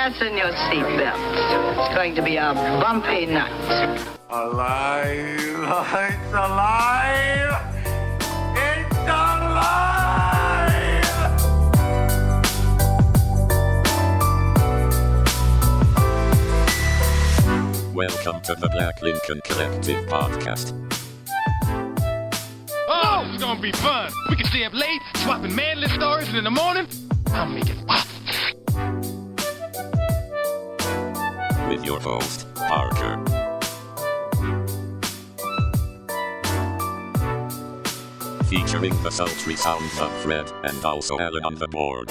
Fasten your seatbelts. It's going to be a bumpy night. Alive! It's alive! It's alive! Welcome to the Black Lincoln Collective podcast. Oh, this is gonna be fun. We can stay up late, swapping manly stories, and in the morning, I'll make it pop. With your host, Parker. Featuring the sultry sounds of Fred and also Allan on the board.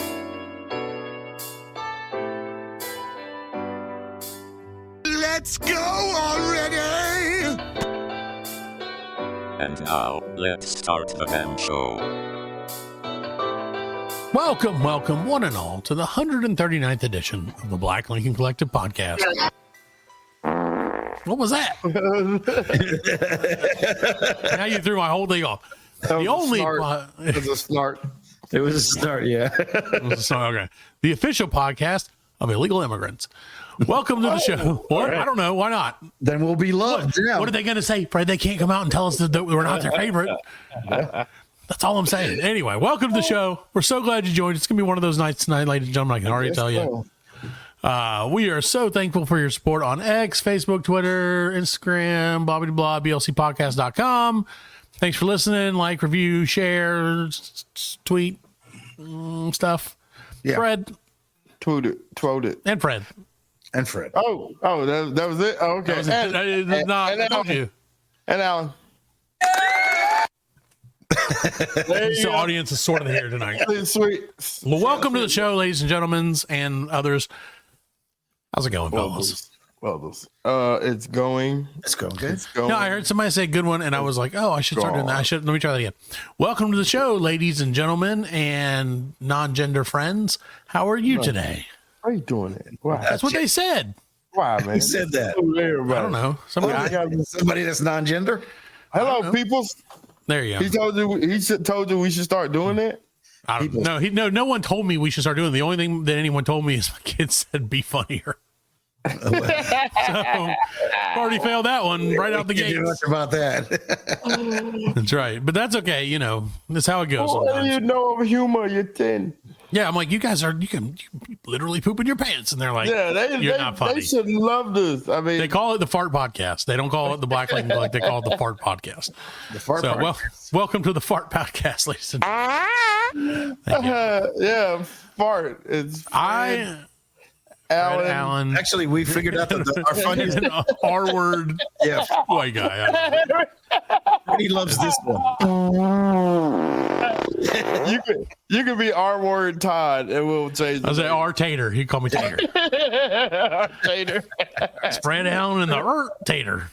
Let's go already! And now, let's start the damn show. Welcome, one and all, to the 139th edition of the Black Lincoln Collective podcast. What was that? Now you threw my whole thing off. It was a snort. It was a start, yeah. Okay. The official podcast of illegal immigrants. Welcome to the show. What? I don't know. Why not? Then we'll be loved. Yeah. What are they going to say? Fred, they can't come out and tell us that we're not their favorite. That's all I'm saying. Anyway, welcome to the show. We're so glad you joined. It's going to be one of those nights tonight, ladies and gentlemen. I can already tell you. We are so thankful for your support on X, Facebook, Twitter, Instagram, blah, blah, blah, blcpodcast.com. Thanks for listening. Like, review, share, tweet, stuff. Yeah. Fred. Tweet it. And Fred. Oh, that was it? Oh, okay. I told you. And Allan. The audience is sort of here tonight. Sweet. Well, welcome to the show, ladies and gentlemen, and others. How's it going, fellas? It's going. Good. No, I heard somebody say good one, and I was like, oh, I should start doing that. Let me try that again. Welcome to the show, ladies and gentlemen, and non-gender friends. How are you today? How are you doing it? Wow. That's what they said. Wow, man. Who said that? I don't know. Somebody that's non-gender? Hello, people. There you go. He told you we should start doing it. I don't know. No one told me we should start doing it. The only thing that anyone told me is my kids said be funnier. So already failed that one right out the gate. Much about that. That's right, but that's okay. You know, that's how it goes. What do you know of humor? You're 10. Yeah, I'm like, you can literally poop in your pants, and they're like, you're not funny. They should love this. I mean, they call it the fart podcast. They don't call it the Black Lincoln Collective. They call it the fart podcast. The fart podcast. Welcome to the fart podcast, ladies and gentlemen. Yeah, fart. It's Allan. Actually, we figured out that our funniest R word. Yeah, boy guy. He loves this one. You could be R word Todd, and we'll change. I was like R Tater. He called me Tater. R Tater. Spread Allan and the Tater.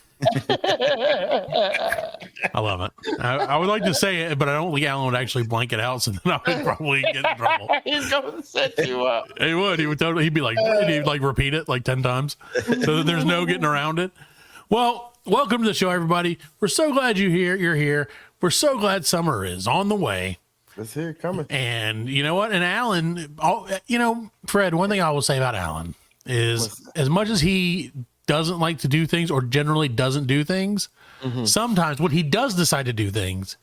I love it. I would like to say it, but I don't think Allan would actually blank it out, so then I would probably get in trouble. He's going to set you up. He would. He would totally. He'd be like, he'd like repeat it like 10 times, so that there's no getting around it. Well, welcome to the show, everybody. We're so glad you're here. We're so glad summer is on the way. It's here coming. And you know what? And Allan, Fred, one thing I will say about Allan is as much as he doesn't like to do things or generally doesn't do things, sometimes when he does decide to do things,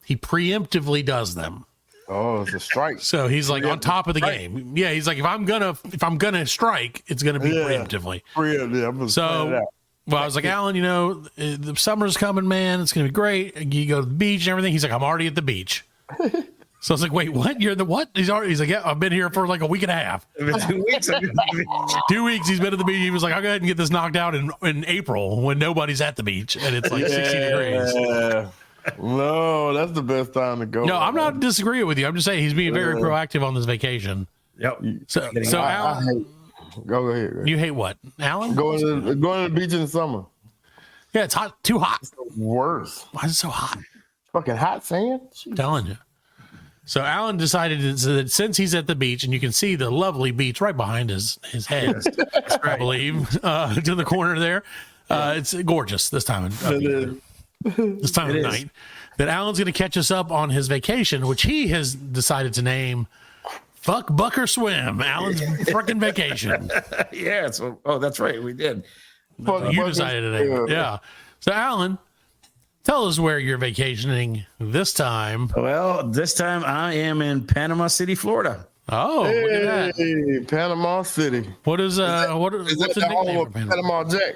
he preemptively does them. Oh, it's a strike. So he's like on top of the game. Yeah, he's like, if I'm gonna strike, it's gonna be preemptively. Well, I was like, Allan, the summer's coming, man. It's gonna be great. You go to the beach and everything. He's like, I'm already at the beach. So I was like, wait, what? You're the what? He's like, yeah, I've been here for like a week and a half. 2 weeks. 2 weeks he's been at the beach. He was like, I'll go ahead and get this knocked out in April when nobody's at the beach and it's like 60 degrees. No, that's the best time to go. No, I'm not disagreeing with you. I'm just saying he's being very proactive on this vacation. Yep. So Allan, go ahead. You hate what, Allan? Going to the beach in the summer. Yeah, it's hot. Too hot. It's the worst. Why is it so hot? Fucking hot sand. I'm telling you. So Allan decided that since he's at the beach and you can see the lovely beach right behind his head, I believe, to the corner there, it's gorgeous this time of night. That Allan's going to catch us up on his vacation, which he has decided to name Fuck, buck, or swim. Alan's freaking vacation. Yeah. So, that's right. We did. You decided today. Yeah. So, Alan, tell us where you're vacationing this time. Well, this time I am in Panama City, Florida. Oh, look at that. Hey, Panama City. What is Is that what's the the home nickname of for Panama? Panama Jack?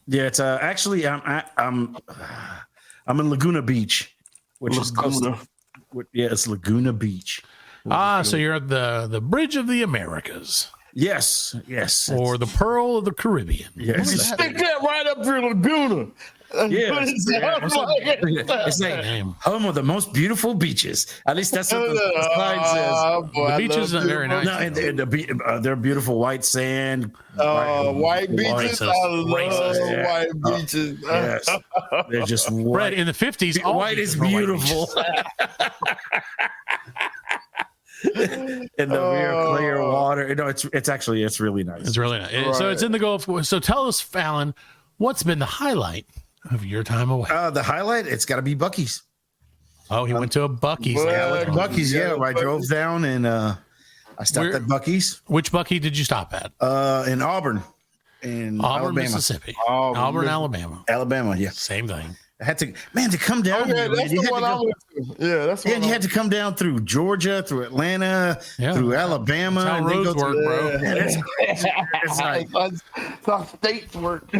Yeah, it's actually I'm in Laguna Beach, which is close to, it's Laguna Beach. So you're at the Bridge of the Americas. Yes, Or the Pearl of the Caribbean. yes. Stick that right up through Laguna. Yeah, It's it's like home of the most beautiful beaches. At least that's what the sign says. The beaches are very nice. No, and they're beautiful white sand. white beaches. Racist. I love Racist. white beaches. Yes, they're just Fred, white. in the 50s, all White is beaches were white beautiful. beaches. And the real clear water. No, it's really nice. It's really nice. So it's in the Gulf. So tell us, Fallon, what's been the highlight of your time away? The highlight, it's got to be Bucky's. Oh, he went to a Bucky's. Bucky's, yeah. I drove down and I stopped at Bucky's. Which Bucky did you stop at? In Auburn. In Auburn, Alabama. Mississippi. Auburn, Alabama. Alabama, yeah. Same thing. I had to, to come down. Yeah, here, that's you the had one to I go- went to. Yeah, that's the Yeah, one. you had to come down through Georgia, through Atlanta, Yeah. through Alabama. That's how and then roads go work, to- bro. Yeah, that's crazy. It's like, That's how states work.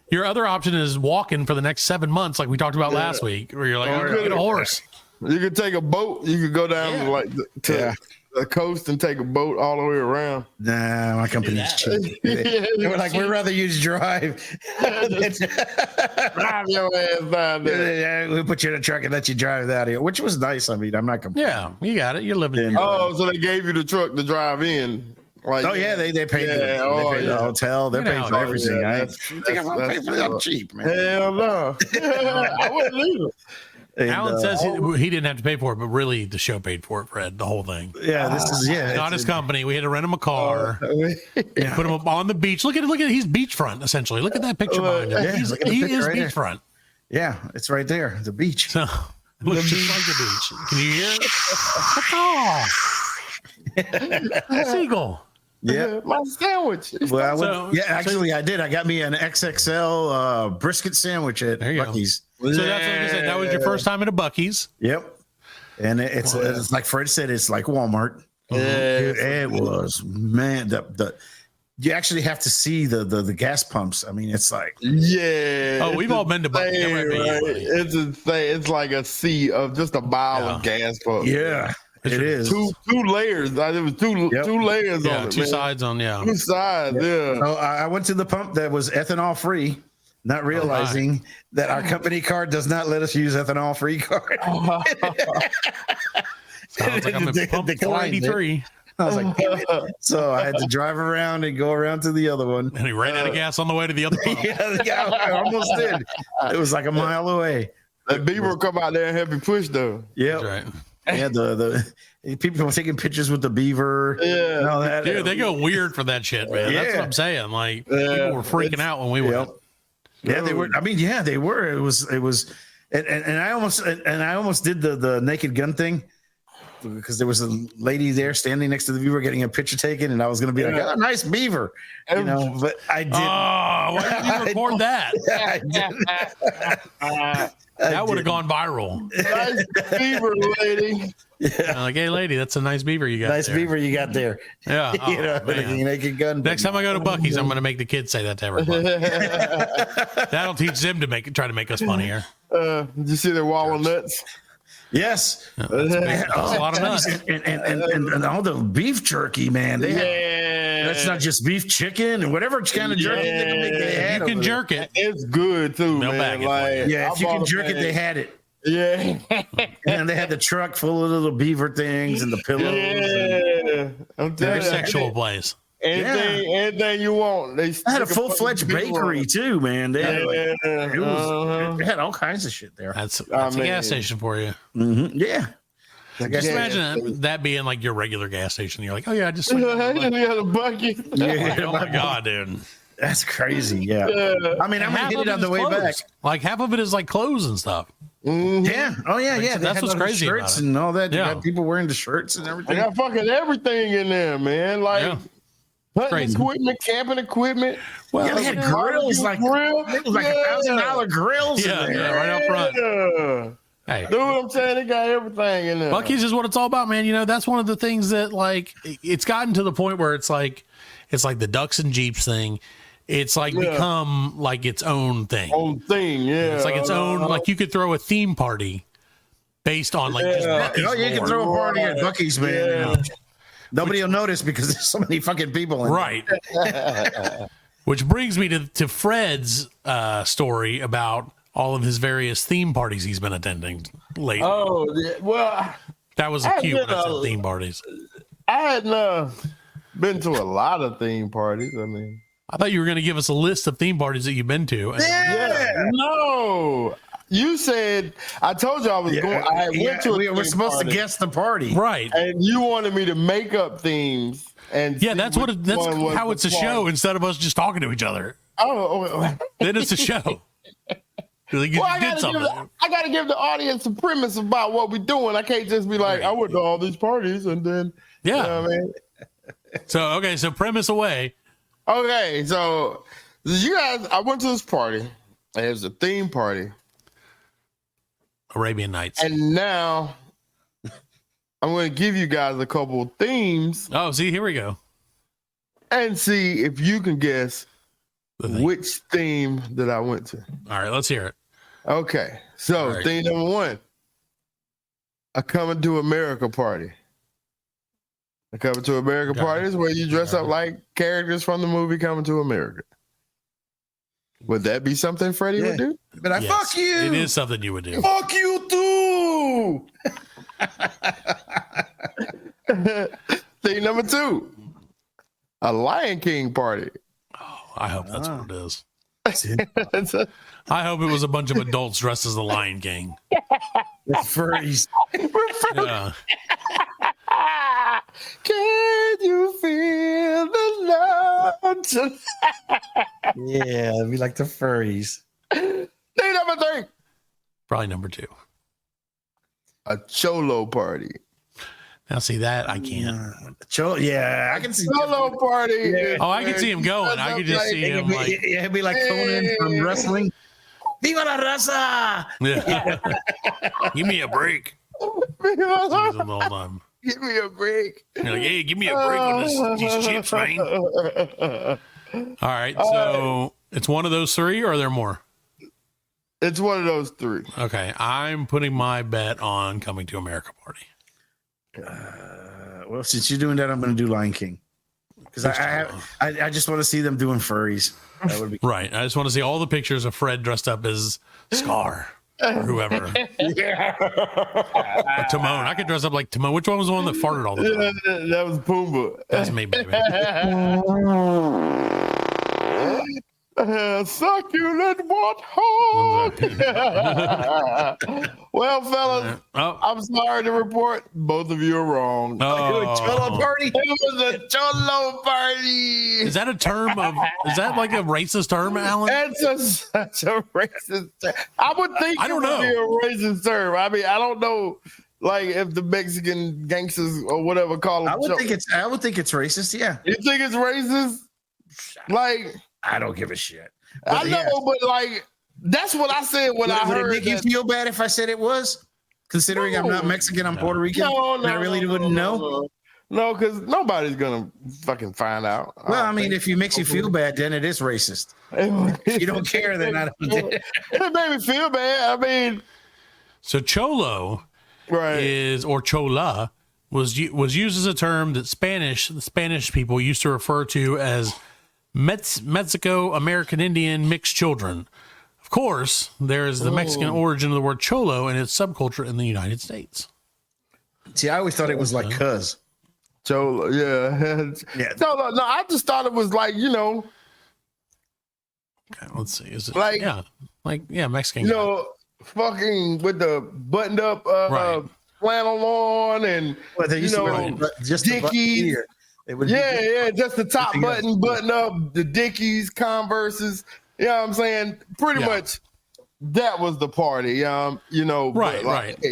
Your other option is walking for the next 7 months, like we talked about last week, where you're like, I'm gonna get a horse. You could take a boat. You could go down to to the coast and take a boat all the way around. nah, my company's cheap. They were like, we'd rather you drive. Drive your ass down there. We'll put you in a truck and let you drive out here, which was nice. I mean, I'm not complaining. Yeah, you got it. You're living. Oh, so they gave you the truck to drive in. Like, Oh yeah, they paid, Yeah, the hotel. They're paying for everything. yeah, I that's- think I'm gonna pay for that cheap, man. Hell no. I wouldn't either. And, Alan says he didn't have to pay for it, but really the show paid for it, Fred, the whole thing. yeah, this is Not his company. We had to rent him a car, put him up on the beach. Look at he's beachfront essentially. Look at that picture behind him. Yeah, look at the He picture is right there. beachfront. Yeah, it's right there, the beach. So it looks just like the beach. Can you hear it? Oh, seagull. Yeah. My sandwich. Well, I went, So- actually, I did. I got me an XXL brisket sandwich at There you go. Bucky's. So that's what I said. That was your first time at a Bucky's. Yep. And it's like Fred said, it's like Walmart. Yeah. It was, man. You actually have to see the gas pumps. I mean, it's like, Yeah. Oh, we've all been to Bucky. insane, That might be right? funny. It's insane. It's like a sea of just a mile of gas pumps. yeah, it is. Two layers. There was two layers Yeah, on it. two man. sides on, yeah. Two sides. Yeah. So I went to the pump that was ethanol free, not realizing that our company card does not let us use ethanol free card. Sounds like I'm at pump Declined it. 483. I was like, damn it. So I had to drive around and go around to the other one. And he ran out of gas on the way to the other pump. Yeah, I almost did. It was like a mile away. That beaver will come out there and help you push though. Yep. That's right. Yeah, the people were taking pictures with the beaver. Yeah. and all that. Dude, they go weird for that shit, man. That's what Yeah. I'm saying. Like, Yeah. people were freaking out when we Yep. went. Yeah, they were. I mean, yeah, they were. It was, and I almost did the Naked Gun thing because there was a lady there standing next to the beaver getting a picture taken, and I was going to be like, "Oh, nice beaver," but I didn't. Oh, why didn't you record that? I didn't. That would have gone viral. Nice beaver, lady. Like, hey, lady, that's a nice beaver you got Nice there. beaver you got there. Yeah. You know, Oh, man. Naked Gun. Next time I go to Bucky's, I'm going to make the kids say that to everybody. That'll teach them to try to make us funnier. Did you see the wall of nuts? Yes. That's a lot of nuts. And all the beef jerky, man. They had, that's not just beef chicken and whatever kind of jerky they can make. They had You can over jerk it. It's good too, They'll bag man. it for Like, you. there. Yeah, if you I can bought a jerk it, bag. they had it. Yeah. And they had the truck full of little beaver things and the pillows. Yeah. I'm Very telling you. sexual place. Anything you want. They I had a stick full-fledged fucking beaver on bakery it. too, man. They had, Yeah. they had all kinds of shit there. That's a mean- gas station for you. Yeah. I guess Just Yeah. imagine that being like your regular gas station. You're like, oh yeah, I just. You got a bucket. Oh my god, dude! that's crazy. Yeah. I mean, I'm gonna Half hit of it on is the way clothes. back. Like half of it is like clothes and stuff. Yeah. Oh yeah, yeah. They That's had what's all the crazy about shirts it. and all that. Yeah. You got people wearing the shirts and They everything. got fucking everything in there, man. Like Yeah. hunting Crazy. equipment, camping equipment. Well, Yeah, they had grills like grill. it was like $1,000 grills Yeah, in there. yeah, right out front. Yeah. Hey, Do what I'm saying? They got everything in there. Bucky's is what it's all about, man. You know, that's one of the things that like it's gotten to the point where it's like the Ducks and Jeeps thing. It's like become like its own thing. Own thing, yeah. It's like its own. Like you could throw a theme party based on like just Bucky's Oh, you can lore. throw a party at Bucky's, man. Yeah. Nobody will notice because there's so many fucking people in Right. Which brings me to Fred's story about all of his various theme parties he's been attending lately. Oh, yeah. Well, That was I've cute been, when I said theme parties. I hadn't been to a lot of theme parties. I mean, I thought you were going to give us a list of theme parties that you've been to. And Yeah. no. You said I told you I was going. I went to. We're supposed to guess the party. Right. and you wanted me to make up themes. And Yeah, see that's what. which That's one was how the it's a party. show instead of us just talking to each other. Oh, Then it's a show. Like, you well, I did something. gotta give the audience a premise about what we're doing. I can't just be like, I went to all these parties and then, Yeah. you know what I mean? So premise away. Okay, so you guys, I went to this party. And it was a theme party, Arabian Nights. and now I'm going to give you guys a couple of themes Oh, see, here we go. and see if you can guess The thing. which theme that I went to. All right, let's hear it. Okay, so All right. theme number one, a Coming to America party. A Coming to America Okay. party is where you dress up like characters from the movie Coming to America. Would that be something Freddie would do? But I Yes, fuck you. It is something you would do. Fuck you too. Theme number two, a Lion King party. I hope that's what it is. It's a- I hope it was a bunch of adults dressed as the Lion King. Furries. Yeah. Can you feel the love? Theme Yeah, we like the furries. number three, Probably number two. a Cholo party. Now, see that I can't. Yeah, I can see. Cholo party. is Oh, I can where see him you going. dress I up could just like- see him like, Yeah, it'd be like Conan from wrestling. Viva la raza! yeah. Give me a break. He's the whole time. Give me a break. You're like, hey, give me a break on these chips, man. All right, so it's one of those three, or are there more? It's one of those three. Okay, I'm putting my bet on Coming to America party. Well, since you're doing that, I'm going to do Lion King because I just want to see them doing furries. That would be Right. I just want to see all the pictures of Fred dressed up as Scar or whoever. Or Timon. I could dress up like Timon. Which one was the one that farted all the time? That was Pumbaa. That's me, baby. Succulent warthog. Well, fellas, Oh, I'm sorry to report, both of you are wrong. Cholo party. It was a Cholo party. is that a term of? Is that like a racist term, Alan? That's such a racist term. I would think I don't it would know. be a racist term. I mean, I don't know, like if the Mexican gangsters or whatever call them. I would think it's racist. Yeah, You think it's racist? Like, I don't give a shit. I know, yeah. but like, that's what I said when I Would it heard make you that. feel bad if I said it was? Considering I'm not Mexican, I'm Puerto Rican. and I really wouldn't know. No, because nobody's gonna fucking find out. Well, I mean, if it makes you feel bad, then it is racist. If you don't care, then I don't. It made me feel bad. I mean, So Cholo right? is, or Chola was used as a term that the Spanish people used to refer to as Mexico American Indian mixed children. Of course, there is the Mexican origin of the word cholo and its subculture in the United States. See, I always thought it was like cuz. Cholo, yeah. Yeah. No, I just thought it was like, you know, Okay, let's see. Is it Like- Mexican? you guy. know, fucking with the buttoned up Right. flannel on and Well, they used you to know, wear just the button Dickies. here. It would Yeah, just the top together. button up, the Dickies, Converses. You know what I'm saying? Pretty Yeah. much that was the party. You know, Right, but, like,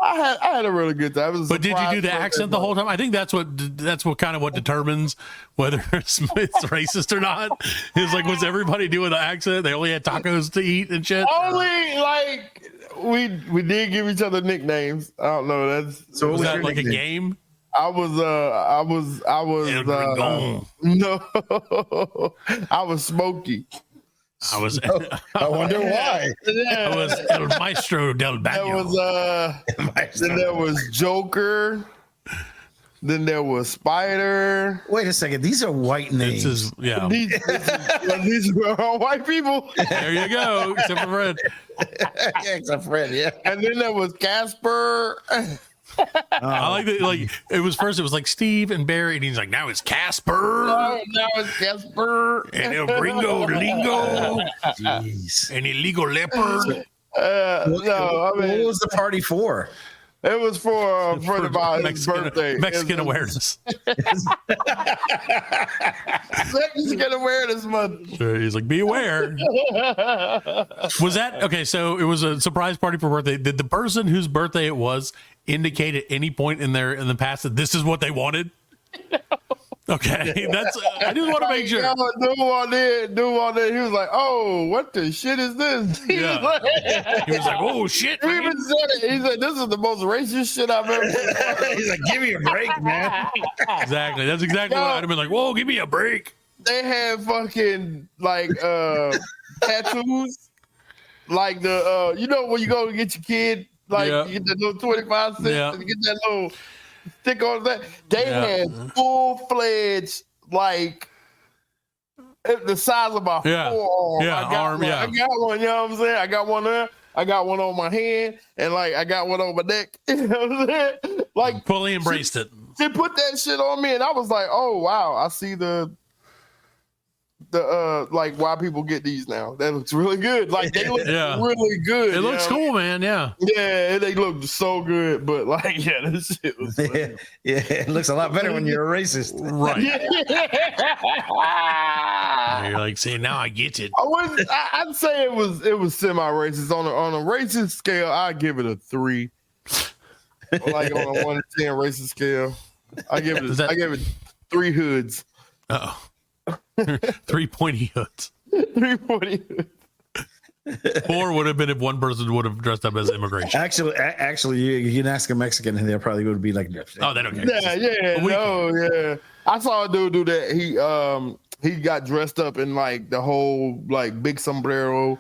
I had a really good time. It was a But did you do the surprise accent the whole time? I think that's what kind of what determines whether it's racist or not. Is like, was everybody doing the accent? They only had tacos to eat and shit. Only like we did give each other nicknames. I don't know. That's So Was what that your like a nickname? game? I was El Gringón. no, I was Smokey. I was I wonder why. I was El Maestro del There Baño. was then there was Joker. Then there was Spider. Wait a second. These are white names. This is These were all white people. there you go. Except for Fred. Yeah, except Fred. Yeah. And then there was Casper. I like that. Like it was like Steve and Barry, and he's like, now it's Casper Now it's Casper. and El Gringo Lingo Jeez. and Illegal Leopard. No, I What mean was the party for? it was for his birthday. Mexican It was awareness. Mexican awareness month. He's like, be aware. Was that okay? So it was a surprise party for birthday. Did the person whose birthday it was indicate at any point in the past that this is what they wanted? Okay, that's. I just want to make sure. Dude on there. He was like, "Oh, what the shit is this?" Yeah. He was like, "Oh shit!" He man." even said it. He said, "This is the most racist shit I've ever seen." He's like, give me a break, man. Exactly. That's exactly what I'd have been like. Whoa, give me a break. They had fucking like tattoos, like the you know when you go to get your kid, like Yeah. you get that little 25 cents Yeah. and get that little stick on that. They Yeah. had full-fledged like the size of my Yeah. forearm. Yeah, I got arm, one, yeah. I got one. You know what I'm saying? I got one there. I got one on my hand, and like I got one on my neck. You know what I'm saying? Like Fully embraced it. they put that shit on me, and I was like, "Oh wow, I see the like why people get these now. That looks really good. Like they look Yeah. really good. It looks cool, man. Yeah. Yeah, they look so good. But like, yeah, this shit was. Yeah, it looks a lot better when you're a racist. Right. You're like saying, now I get it. I'd say it was semi-racist on a racist scale. I'd give it a 3. Like on a 1 to 10 racist scale, I give it 3 hoods. Oh. 3 pointy hoods. 3 pointy hoods. 4 would have been if one person would have dressed up as immigration. Actually, you can ask a Mexican, and they probably would be like, Oh, they don't care. Yeah. I saw a dude do that. He got dressed up in like the whole like big sombrero,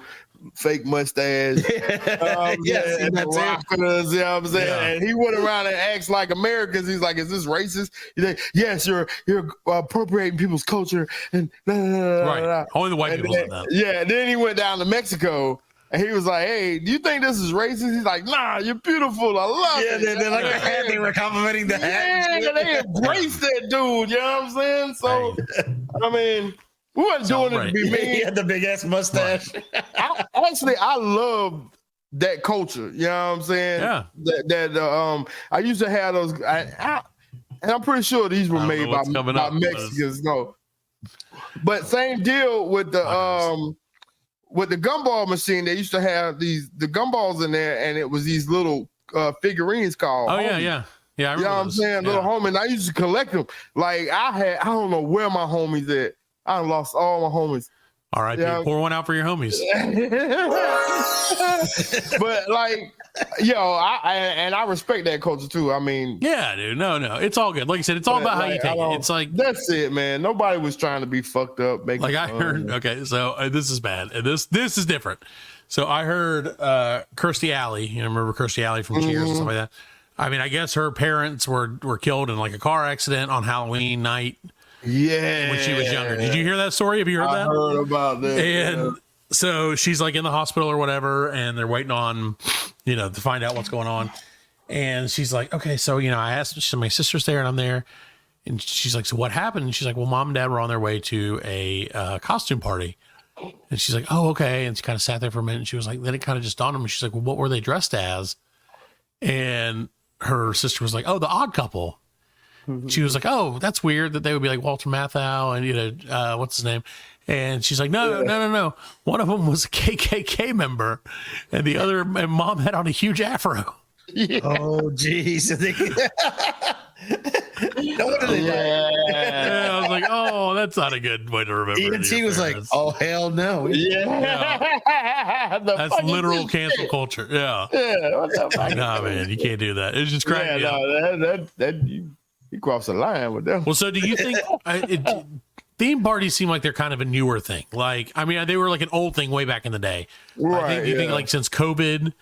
fake mustache. Yes, and the that's it. rockers, you know what I'm saying? Yeah. And he went around and acts like Americans. He's like, "Is this racist?" He's like, "Yes, you're appropriating people's culture." And Right. Only the white people said that. Yeah. Then he went down to Mexico. And he was like, "Hey, do you think this is racist?" He's like, "Nah, you're beautiful. I love Yeah, it." they're like a hat. They were complimenting the hat. Yeah, they embraced that dude. You know what I'm saying? So, I mean, we wasn't doing it to be He mean. had the big ass mustache. I love that culture. You know what I'm saying? Yeah. That I used to have those. And I'm pretty sure these were I don't made know what's coming by up, Mexicans. No, but same deal with the with the gumball machine. They used to have the gumballs in there, and it was these little figurines called. Oh, homies. yeah. Yeah, I remember You know what I'm those. saying? Little homies. And I used to collect them. Like I don't know where my homies at. I lost all my homies. All right, Yeah. pour one out for your homies. But like, I respect that culture too. I mean, Yeah, dude. No. It's all good. Like I said, it's all about how you take it. It's like that's it, man. Nobody was trying to be fucked up. Making I fun. heard. Okay, so this is bad. And this is different. So I heard Kirstie Alley. You know, remember Kirstie Alley from Cheers and stuff like that. I mean, I guess her parents were killed in like a car accident on Halloween night Yeah, when she was younger. Did you hear that story? Have you heard I that? heard about that. And so she's like in the hospital or whatever, and they're waiting on, to find out what's going on. And she's like, okay, so, I asked, so my sister's there and I'm there. And she's like, so what happened? And she's like, well, mom and dad were on their way to a costume party. And she's like, oh, okay. And she kind of sat there for a minute. And she was like, then it kind of just dawned on me. She's like, well, what were they dressed as? And her sister was like, oh, the Odd Couple. She was like, oh, that's weird that they would be like Walter Matthau and, what's his name? And she's like, no. One of them was a KKK member, and the other, and mom had on a huge afro. Yeah. Oh, geez. No wonder they Yeah, I was like, oh, that's not a good way to remember. And she was like, oh, hell no. That's literal cancel culture. Yeah. Nah, man, you can't do that. It's just crazy. You crossed the line with them. Well, so do you think theme parties seem like they're kind of a newer thing? Like, I mean, they were like an old thing way back in the day. Right. Do you think like since COVID,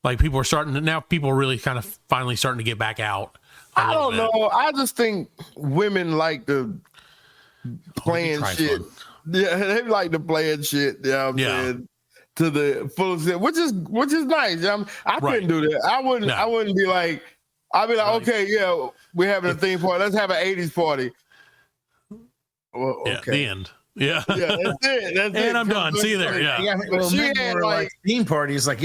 like people are really kind of finally starting to get back out? I don't know. I just think women like the playing shit. Fun. Yeah, they like the playing shit. You know what I'm saying? To the fullest extent, which is nice. I couldn't do that. I wouldn't be like, I'd be like, okay, yeah, we're having a theme party. Let's have an 80s party. Well, okay. Yeah, the end. Yeah. Yeah, that's it. That's and I'm done. See you there. Yeah. Well, she had like theme parties, like,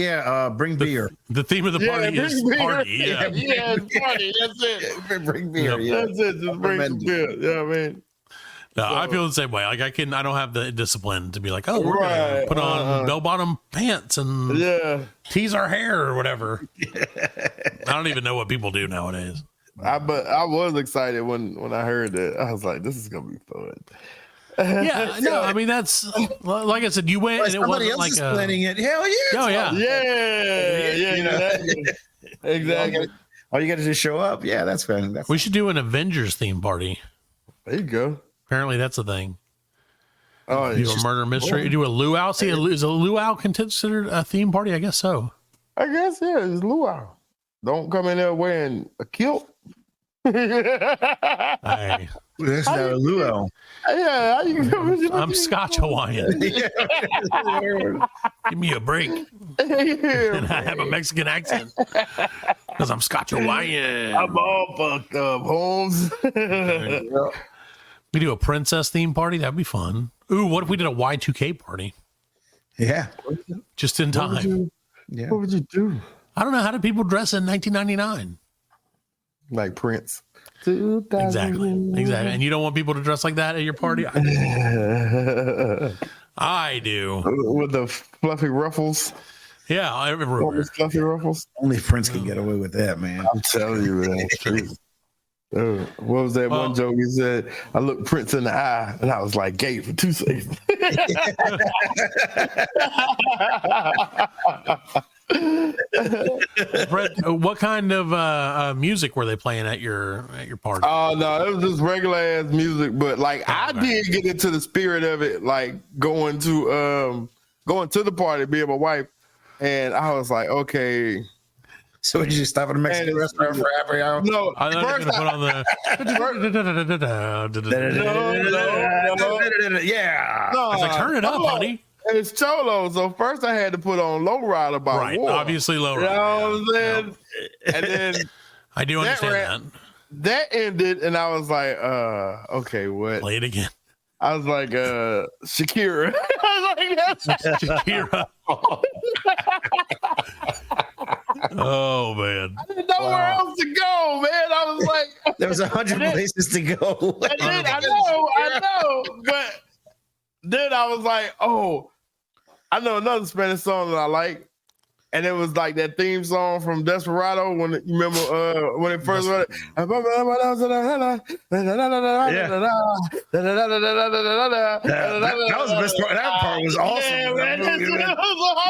bring beer. The theme of the party is party. Yeah. It's party. That's it. Bring beer. Yeah. That's it. Just bring some beer. Yeah, I mean. No, I feel the same way. Like I don't have the discipline to be like, oh, we're gonna put on bell-bottom pants and tease our hair or whatever. I don't even know what people do nowadays. But I was excited when I heard that. I was like, this is gonna be fun. Yeah, no, I mean that's like I said, you went and it wasn't like planning it. Hell yeah! Oh yeah, exactly. All you got to do is show up. Yeah, that's fun. We should do an Avengers theme party. There you go. Apparently, that's a thing. Oh, do a murder mystery. Do a luau. See, is a luau considered a theme party? I guess so. I guess it's luau. Don't come in there wearing a kilt. Hey. That's not a luau. Yeah, I'm Scotch Hawaiian. Give me a break. And I have a Mexican accent because I'm Scotch Hawaiian. I'm all fucked up, Holmes. We do a princess theme party. That'd be fun. Ooh, what if we did a Y2K party? Yeah, just in time. What would you do? I don't know. How do people dress in 1999? Like Prince. Exactly. And you don't want people to dress like that at your party? I do. With the fluffy ruffles. Yeah, everywhere. Fluffy ruffles. Only Prince can get away with that, man. I'm telling you, man. What was that one joke he said? I looked Prince in the eye and I was like, gay for 2 seconds. Fred, what kind of music were they playing at your party? Oh no, it was just regular ass music, but like I did get into the spirit of it, like going to the party, being my wife, and I was like, okay. So did you stop at a Mexican restaurant for happy hour? No, I thought you were gonna put on the yeah. No, I was like, turn it up, honey. It's Cholo, so first I had to put on Lowrider by War. Obviously Lowrider. You know what I'm saying? And then I do understand that. That ended, and I was like, okay, what? Play it again. I was like, Shakira. I was like, Shakira. Oh man! I didn't know where else to go, man. I was like, there was 100 places to go. I know, but then I was like, oh, I know another Spanish song that I like, and it was like that theme song from Desperado. When you remember when it first went. That was the best part. That part was awesome. Yeah, man,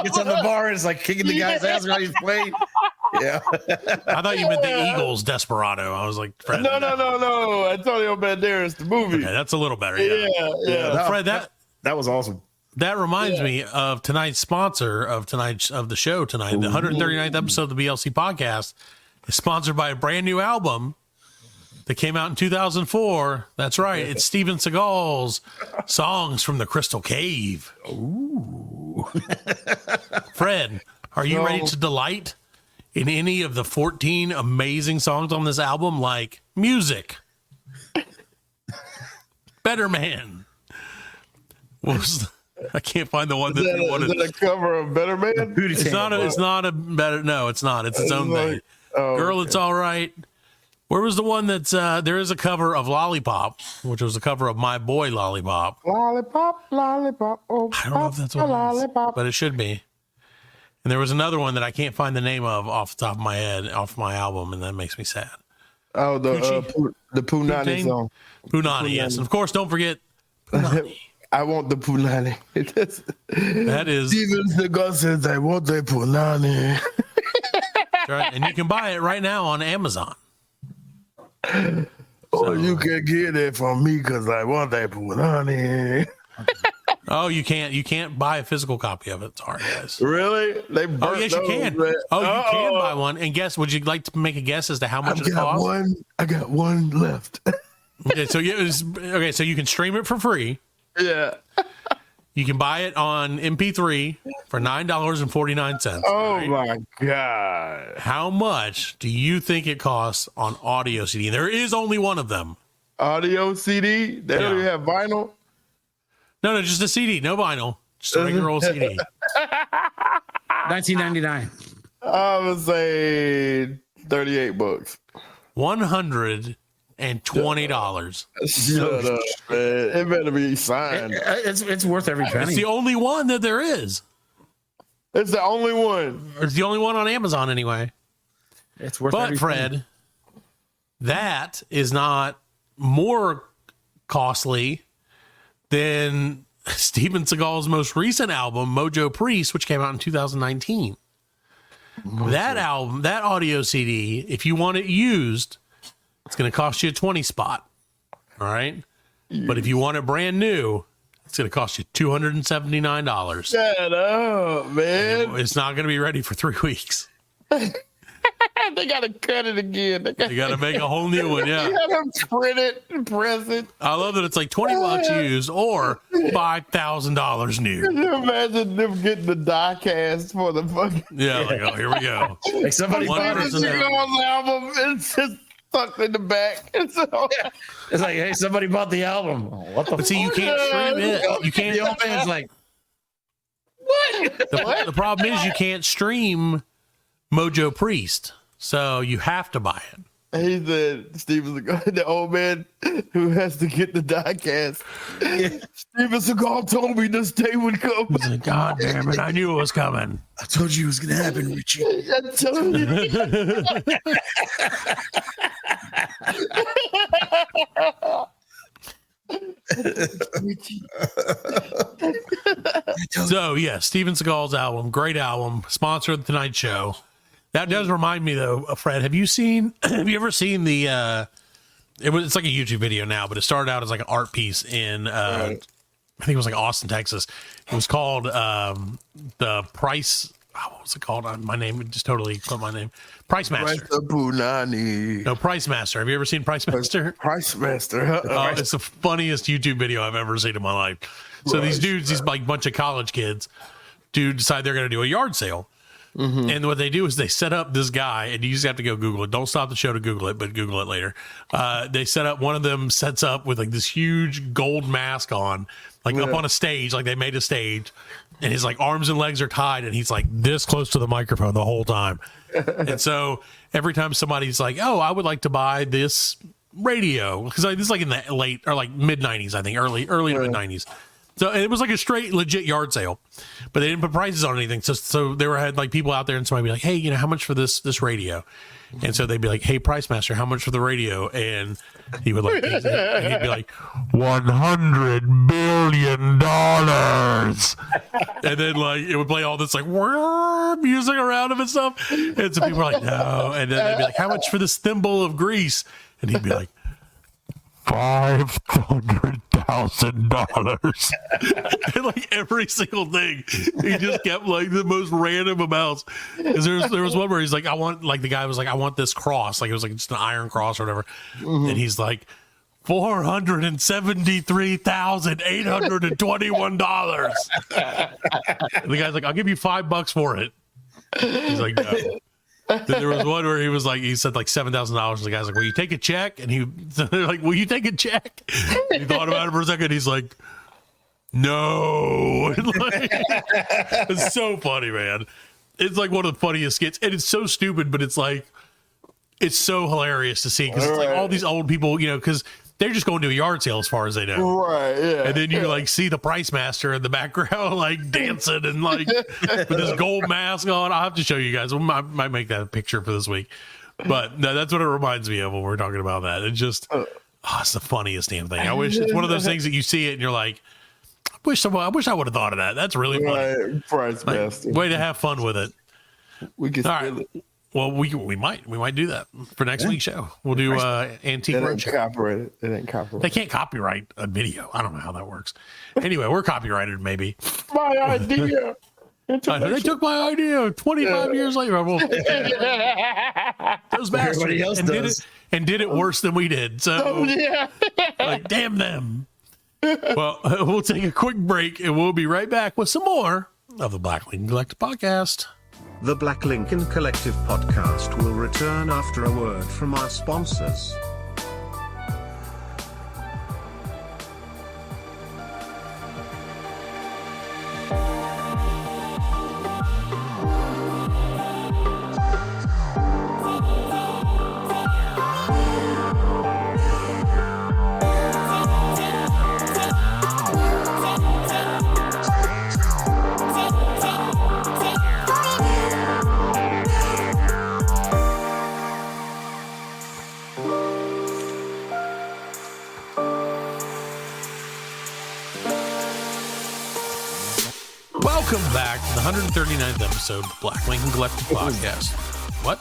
gets on the bar and is like kicking the guy's ass while he's playing. Yeah, I thought you meant the Eagles' Desperado. I was like, Fred, no. Antonio Banderas, the movie. Okay, that's a little better. Yeah. Fred, that was awesome. That reminds me of tonight's sponsor of the show tonight. The 139th episode of the BLC podcast is sponsored by a brand new album that came out in 2004. That's right. It's Steven Seagal's Songs from the Crystal Cave. Ooh. Fred, are you ready to delight in any of the 14 amazing songs on this album, like Music, Better Man? I can't find the one that you wanted. Is that a cover of Better Man? It's not a better. No, it's not. It's its own thing. Oh, Girl, It's All Right. Where was the one that's there is a cover of Lollipop, which was a cover of My Boy Lollipop. Lollipop, lollipop. Oh, I don't know if that's what it is, but it should be. And there was another one that I can't find the name of off the top of my head, off my album, and that makes me sad. Oh, the Punani song. Punani, yes. And of course, don't forget Punani. I want the Punani. That is. Steven Seagal says, I want the Punani. Right, and you can buy it right now on Amazon. Or you can get it from me because I want that Punani. Oh, you can't buy a physical copy of it. Sorry, guys. Really? Oh, yes, you can. Oh, you can buy one. And guess, would you like to make a guess as to how much it costs? I got one left. Okay, so you can stream it for free. Yeah. You can buy it on MP3 for $9.49. Oh, right? my God. How much do you think it costs on audio CD? There is only one of them. Audio CD? They don't even have vinyl? No, just a CD. No vinyl. Just a regular old CD. $19.99. I would say $38. $120. Shut up, man. It better be signed. It's worth every penny. It's the only one that there is. It's the only one. It's the only one on Amazon anyway. It's worth But every Fred, penny. that is not more costly than Steven Seagal's most recent album, Mojo Priest, which came out in 2019. That album, that audio CD, if you want it used, it's going to cost you a 20 spot. All right. But if you want it brand new, it's going to cost you $279. Shut up, man. It's not going to be ready for 3 weeks. They got to cut it again. They got to make a whole new one. Yeah. They got to print it and press it. I love that it's like $20 used or $5,000 new. Can you imagine them getting the die cast for the fucking. Yeah. Like, oh, here we go. Like somebody bought it. Seagal's album. It's just tucked in the back. It's like, hey, somebody bought the album. What the? But see, you can't stream it. You can't. The old man's like, The problem is you can't stream Mojo Priest, so you have to buy it. He said, Steven Seagal, the old man who has to get the die cast. Steven Seagal told me this day would come. He's like, God damn it, I knew it was coming. I told you it was going to happen, Richie. I told you. So, yeah, Steven Seagal's album, great album, sponsor of the Tonight Show. That does remind me, though, Fred, have you ever seen the, it's like a YouTube video now, but it started out as like an art piece in, I think it was like Austin, Texas. It was called the Price, what was it called? My name, it just totally put my name. Price Master. No, Price Master. Have you ever seen Price Master? Price Master. It's the funniest YouTube video I've ever seen in my life. So these dudes, these like bunch of college kids, decide they're going to do a yard sale. Mm-hmm. And what they do is they set up this guy, and you just have to go Google it. Don't stop the show to Google it, but Google it later. They set up, one of them sets up with like this huge gold mask on, like up on a stage, like they made a stage, and his like arms and legs are tied, and he's like this close to the microphone the whole time. And so every time somebody's like, oh, I would like to buy this radio, because like, this is like in the late or like mid 90s, I think, early to mid 90s. So it was like a straight legit yard sale, but they didn't put prices on anything. So they had like people out there, and somebody would be like, hey, you know, how much for this radio? And so they'd be like, hey, Price Master, how much for the radio? And he would like, and he'd be like, $100 billion. And then like, it would play all this like music around him and stuff. And so people were like, no. And then they'd be like, how much for this thimble of grease? And he'd be like, $500,000. And like every single thing, he just kept like the most random amounts. Because there was one where he's like, I want, like the guy was like, I want this cross, like it was like just an iron cross or whatever. Mm-hmm. And he's like, $473,821. And the guy's like, I'll give you $5 for it. He's like, no. Then there was one where he was like, he said like $7,000. The guy's like, will you take a check? And they're like, will you take a check? And he thought about it for a second. He's like, no. And like, it's so funny, man. It's like one of the funniest skits, and it's so stupid, but it's like, it's so hilarious to see because it's like all these old people, because they're just going to a yard sale as far as they know. Right, yeah. And then you like see the price master in the background, like dancing and like with this gold mask on. I'll have to show you guys. I might make that a picture for this week. But no, that's what it reminds me of when we're talking about that. It just, it's the funniest damn thing. I wish it's one of those things that you see it and you're like, I wish I would have thought of that. That's really funny. Right, price master. Way to have fun with it. We can All steal right. it. Well, we might do that for next week's show. We'll do antique It ain't roadshow. copyrighted. It ain't copyrighted. They can't copyright a video. I don't know how that works. Anyway, we're copyrighted maybe. My idea. They took my idea 25 years later. Well, those bastards Everybody else does. did it worse than we did. So, like, damn them. Well, we'll take a quick break and we'll be right back with some more of the Black Lincoln Collective podcast. The Black Lincoln Collective podcast will return after a word from our sponsors. Welcome back to the 139th episode of the Black Lincoln Collective podcast. What?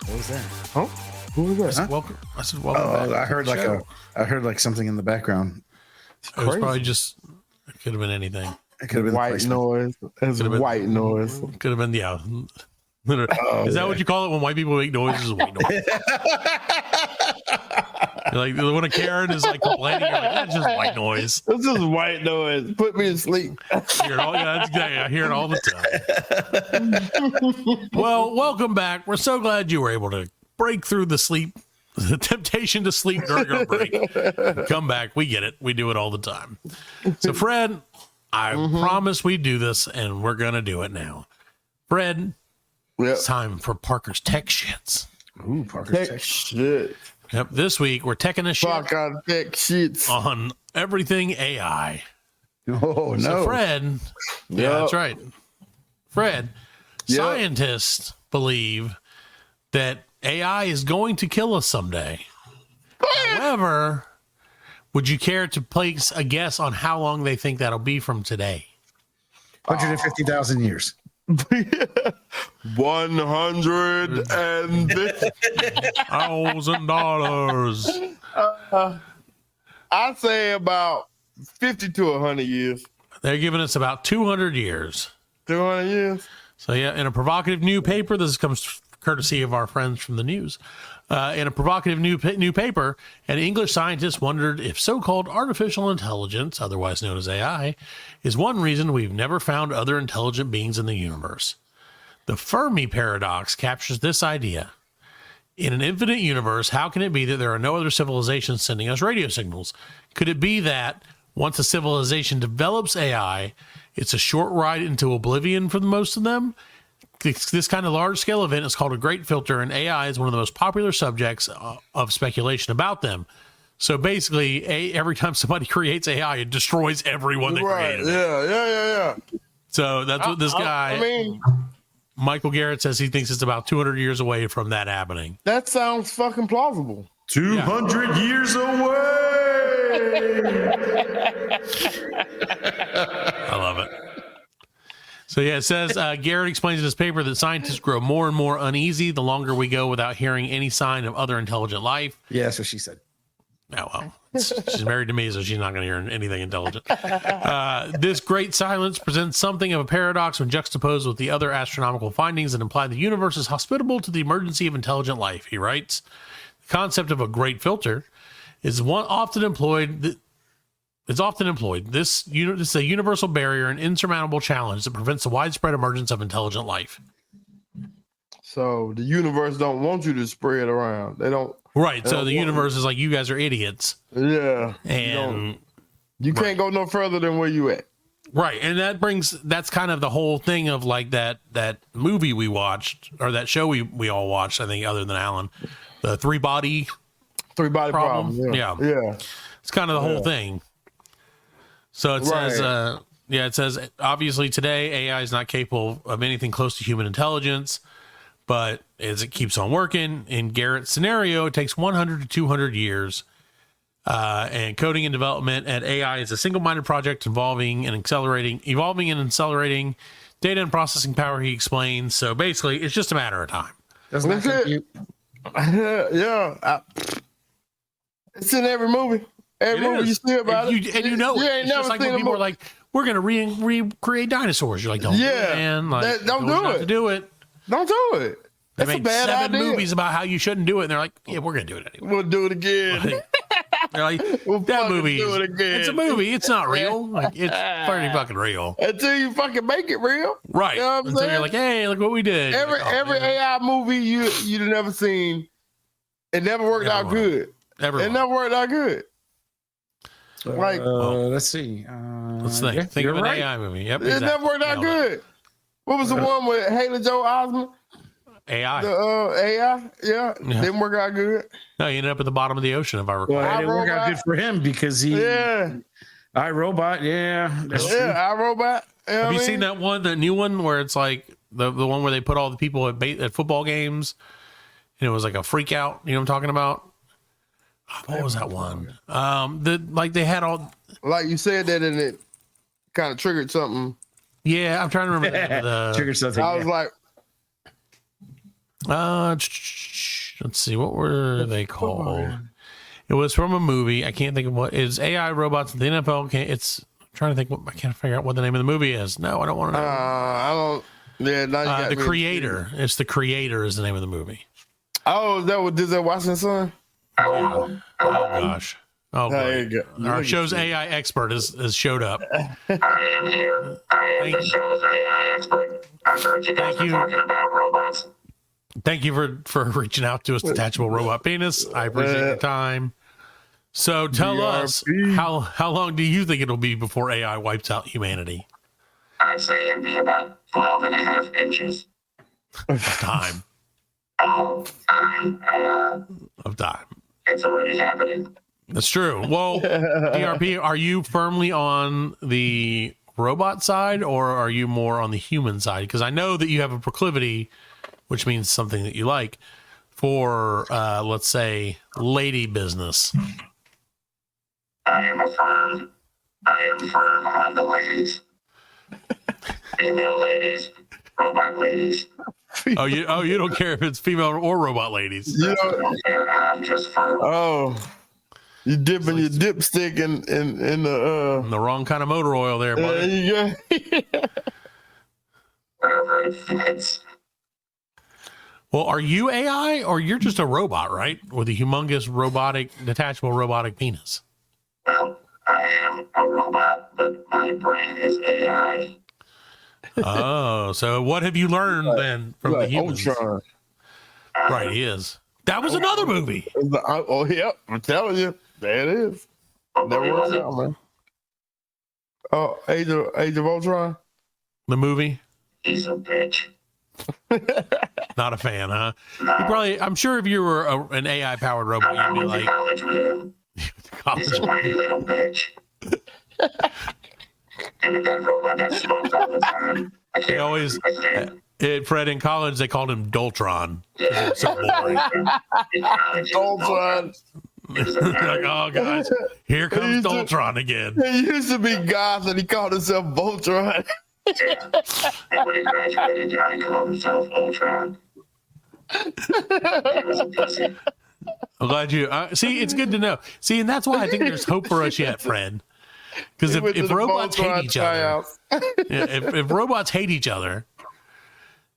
What was that? Huh? Who was that? Welcome. I said welcome back. I heard to the show. I heard like something in the background. It was probably just, it could have been anything. It could have been White noise. It's Could've been- white noise. Could have been, yeah. Is that what you call it when white people make noises? White noise. You're like when a Karen is like complaining, you're like, that's just white noise. This is white noise. Put me to sleep. I hear it all, that's exactly, I hear it all the time. Well, welcome back. We're so glad you were able to break through the temptation to sleep during our break. Come back. We get it. We do it all the time. So, Fred, I promise we do this, and we're going to do it now. Fred, it's time for Parker's Tech Shits. Ooh, Parker's Tech shit. Yep. This week, we're teching a shit Fuck on tech shits. on everything AI. Oh, no. So, Fred, yeah, that's right. Fred, scientists believe that AI is going to kill us someday. However, would you care to place a guess on how long they think that'll be from today? 150,000 years. $150,000. I'd say about 50 to 100 years. They're giving us about 200 years. 200 years? So, yeah, in a provocative new paper, this comes courtesy of our friends from the news. In a provocative new paper, an English scientist wondered if so-called artificial intelligence, otherwise known as AI, is one reason we've never found other intelligent beings in the universe. The Fermi paradox captures this idea. In an infinite universe, how can it be that there are no other civilizations sending us radio signals? Could it be that once a civilization develops AI, it's a short ride into oblivion for the most of them? This kind of large-scale event is called a great filter, and AI is one of the most popular subjects of speculation about them. So basically, every time somebody creates AI, it destroys everyone they created. Yeah. So that's what this guy, Michael Garrett, says he thinks it's about 200 years away from that happening. That sounds fucking plausible. 200 years away. I love it. So, yeah, it says, Garrett explains in his paper that scientists grow more and more uneasy the longer we go without hearing any sign of other intelligent life. Yeah, that's what she said. Oh, well, she's married to me, so she's not going to hear anything intelligent. This great silence presents something of a paradox when juxtaposed with the other astronomical findings that imply the universe is hospitable to the emergency of intelligent life, he writes. The concept of a great filter is often employed. This is a universal barrier, an insurmountable challenge that prevents the widespread emergence of intelligent life. So the universe don't want you to spread around. They don't. Right. So the universe is like, you guys are idiots. Yeah. And you can't go no further than where you at. Right. And that's kind of the whole thing of like that movie we watched, or that show we all watched, I think, other than Allan, the three body problem. Yeah. It's kind of the whole thing. So it says, it says, obviously today AI is not capable of anything close to human intelligence, but as it keeps on working, in Garrett's scenario, it takes 100 to 200 years. And coding and development at AI is a single-minded project evolving and accelerating data and processing power, he explains. So basically, it's just a matter of time. Doesn't that compute? It's in every movie. Every movie you see about it. And you know it. It's just like when people are like, we're going to recreate dinosaurs. You're like, don't do it, man. Like, don't do it. Do it. Don't do it. They That's a made bad 7 idea. movies about how you shouldn't do it, and they're like, yeah, we're going to do it anyway. We'll do it again. They're like, that movie, it's a movie. It's not real. Like, it's pretty fucking real. Until you fucking make it real. Right. You know what I'm Until saying? you're like, hey, look what we did. Every AI movie you've never seen, it never worked out good. It never worked out good. Like, let's see. Let's think. Think of an AI movie. Yep. It never worked out good. What was the one with Haley Joel Osment? AI. The AI, didn't work out good. No, he ended up at the bottom of the ocean, if I recall. Well, it didn't work out good for him because he. iRobot, that's true. iRobot. Have you seen that one, the new one, where it's like the one where they put all the people at football games, and it was like a freak out? You know what I'm talking about? What was that one? They had all. Like you said that, and it kind of triggered something. Yeah, I'm trying to remember the triggered something. I was like, let's see, what were they called? It was from a movie. I can't think of what it's AI robots. The NFL can't. It's I'm trying to think. I can't figure out what the name of the movie is. No, I don't want to know. I don't. Yeah, now you got The me. Creator. It's The Creator is the name of the movie. Oh, is that what Denzel Washington's son? Oh gosh. Oh, there you boy. go. Our show's AI expert has showed up. I am here. I am the show's AI expert. I heard you guys were talking about robots. Thank you for reaching out to us, Detachable Robot Penis. I appreciate your time. So tell us, how long do you think it'll be before AI wipes out humanity? I'd say it'd be about 12.5 inches. Of time. Of time. It's already happening. That's true. Well, DRP, are you firmly on the robot side or are you more on the human side? Because I know that you have a proclivity, which means something that you like, for, let's say, lady business. I am firm on the ladies. Female ladies, robot ladies. Oh, you don't care if it's female or robot ladies. I'm just firm. Oh, you dipping your dipstick in the wrong kind of motor oil there, buddy. There you go. Wherever it fits. Well, are you AI or you're just a robot, right? With a humongous detachable robotic penis. Well, I am a robot, but my brain is AI. Oh, so what have you learned then from the humans? Ultron. Right, he is. That was another movie. Oh, yep. I'm telling you. There it is. Never works out, man. Oh, Age of Ultron? The movie? He's a bitch. Not a fan, huh? I'm sure if you were an AI powered robot, you'd be like, college with him. He's a whiny little bitch. And that robot that smokes all the time. they always, Fred, in college, they called him Doltron. Yeah. So boring. Ultron. Like, oh, guys, here comes Doltron again. He used to be goth and he called himself Voltron. Yeah. And when he graduated, he called himself Ultron. He was a pussy. I'm glad you see. It's good to know. See, and that's why I think there's hope for us yet, Fred. Because if robots hate each other, if robots hate each other,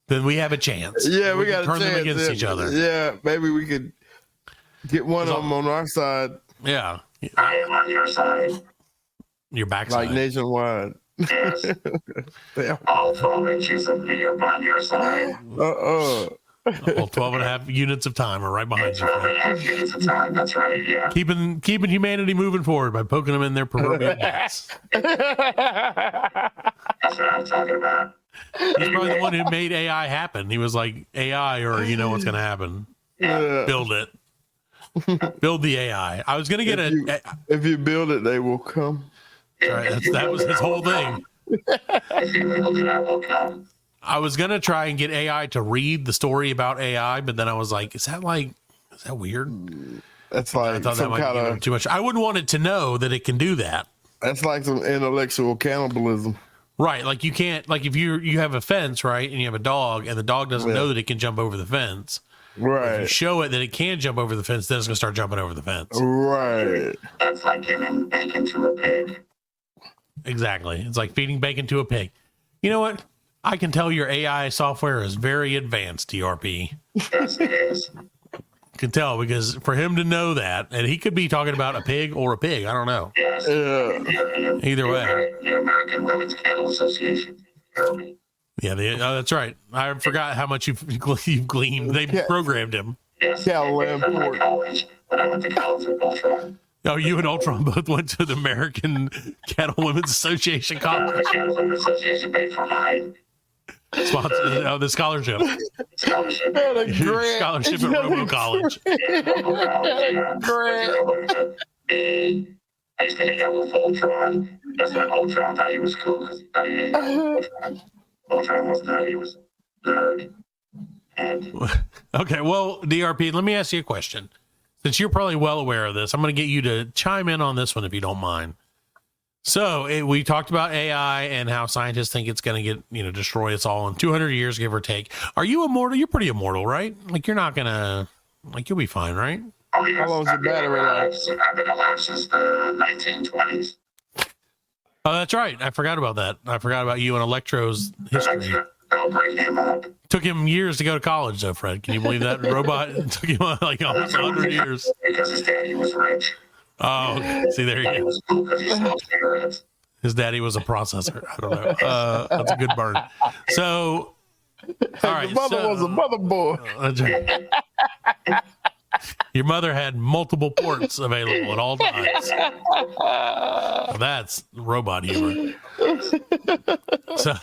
then we have a chance. Yeah, we got to turn them against each other. Yeah, maybe we could get one of them on our side. Yeah, I am on your side. Your backside, like nationwide. Yes. All 12 inches of me are on your side. Well, 12 and a half units of time are right behind you. 12 and a half units of time, that's right, yeah. Keeping humanity moving forward by poking them in their proverbial butts. That's what I'm talking about. He's probably the one who made AI happen. He was like, AI, or you know what's going to happen. Build it. Build the AI. I was gonna get if you build it, they will come. Right, that was his whole thing. If you build it, I will come. I was gonna try and get AI to read the story about AI, but then I was like, is that weird? That's like I thought that might be too much. I wouldn't want it to know that it can do that. That's like some intellectual cannibalism. Right. Like you can't, like if you have a fence, right, and you have a dog and the dog doesn't know that it can jump over the fence. Right. If you show it that it can jump over the fence, then it's going to start jumping over the fence. Right. That's like giving bacon to a pig. Exactly. It's like feeding bacon to a pig. You know what? I can tell your AI software is very advanced, DRP. Yes, it is. Can tell because for him to know that, and he could be talking about a pig or a pig. I don't know. Yes. Either way. The American Women's Cattle Association. Yeah, that's right. I forgot how much you've gleaned. They programmed him. Yes. Cattle When I went to college at Ultron. Oh, you and Ultron both went to the American Cattle Women's Association college. The Cattle Women's Association paid for mine. The scholarship. Scholarship. Scholarship at Robo College. I used to hang out with Ultron. That's when Ultron thought he was cool because he thought he hated Ultron. Ultron was nerd. He was nerd. Okay, well, DRP, let me ask you a question. Since you're probably well aware of this, I'm going to get you to chime in on this one if you don't mind. So we talked about AI and how scientists think it's going to get, destroy us all in 200 years, give or take. Are you immortal? You're pretty immortal, right? Like you're not going to, you'll be fine, right? Oh, yes. How long is your battery life? I've been alive since the 1920s. Oh, that's right. I forgot about that. I forgot about you and Electro's history. They'll bring him up. Took him years to go to college, though, Fred. Can you believe that? Robot took him like almost 100 years. Because his daddy was rich. Oh, okay. See, there you go. Cool because he smoked cigarettes. His daddy was a processor. I don't know. That's a good burn. So, all right. His mother was a motherboard. Your mother had multiple ports available at all times. That's robot humor. So,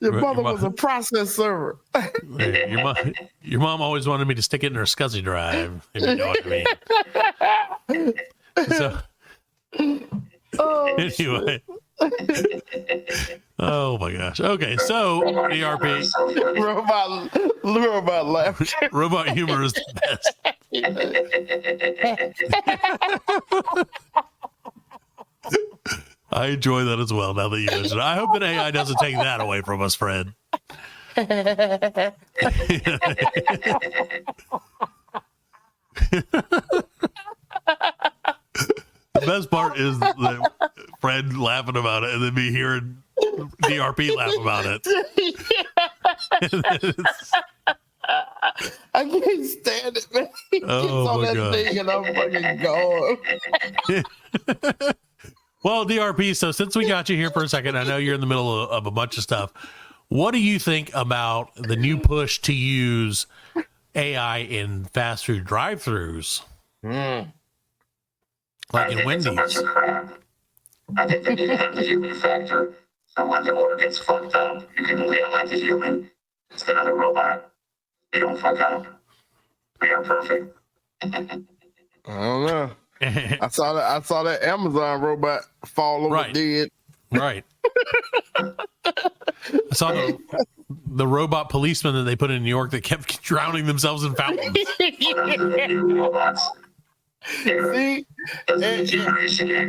your mother was a process server. Your mom always wanted me to stick it in her SCSI drive, if you know what I mean. So, anyway. Oh my gosh. Okay, so DRP. Robot laughter. Robot humor is the best. I enjoy that as well now that you mention it. I hope that AI doesn't take that away from us, Fred. The best part is that Fred laughing about it and then me hearing DRP laugh about it. I can't stand it, man. He gets on that thing and I'm fucking going. Well, DRP, so since we got you here for a second, I know you're in the middle of a bunch of stuff. What do you think about the new push to use AI in fast food drive-thrus? Like in Wendy's. I think they need to have the human factor. So when the order gets fucked up, you can leave like the human instead of the robot. They don't fuck up. We are perfect. I don't know. I saw that Amazon robot fall over dead. Right. I saw the robot policeman that they put in New York that kept drowning themselves in fountains. See, in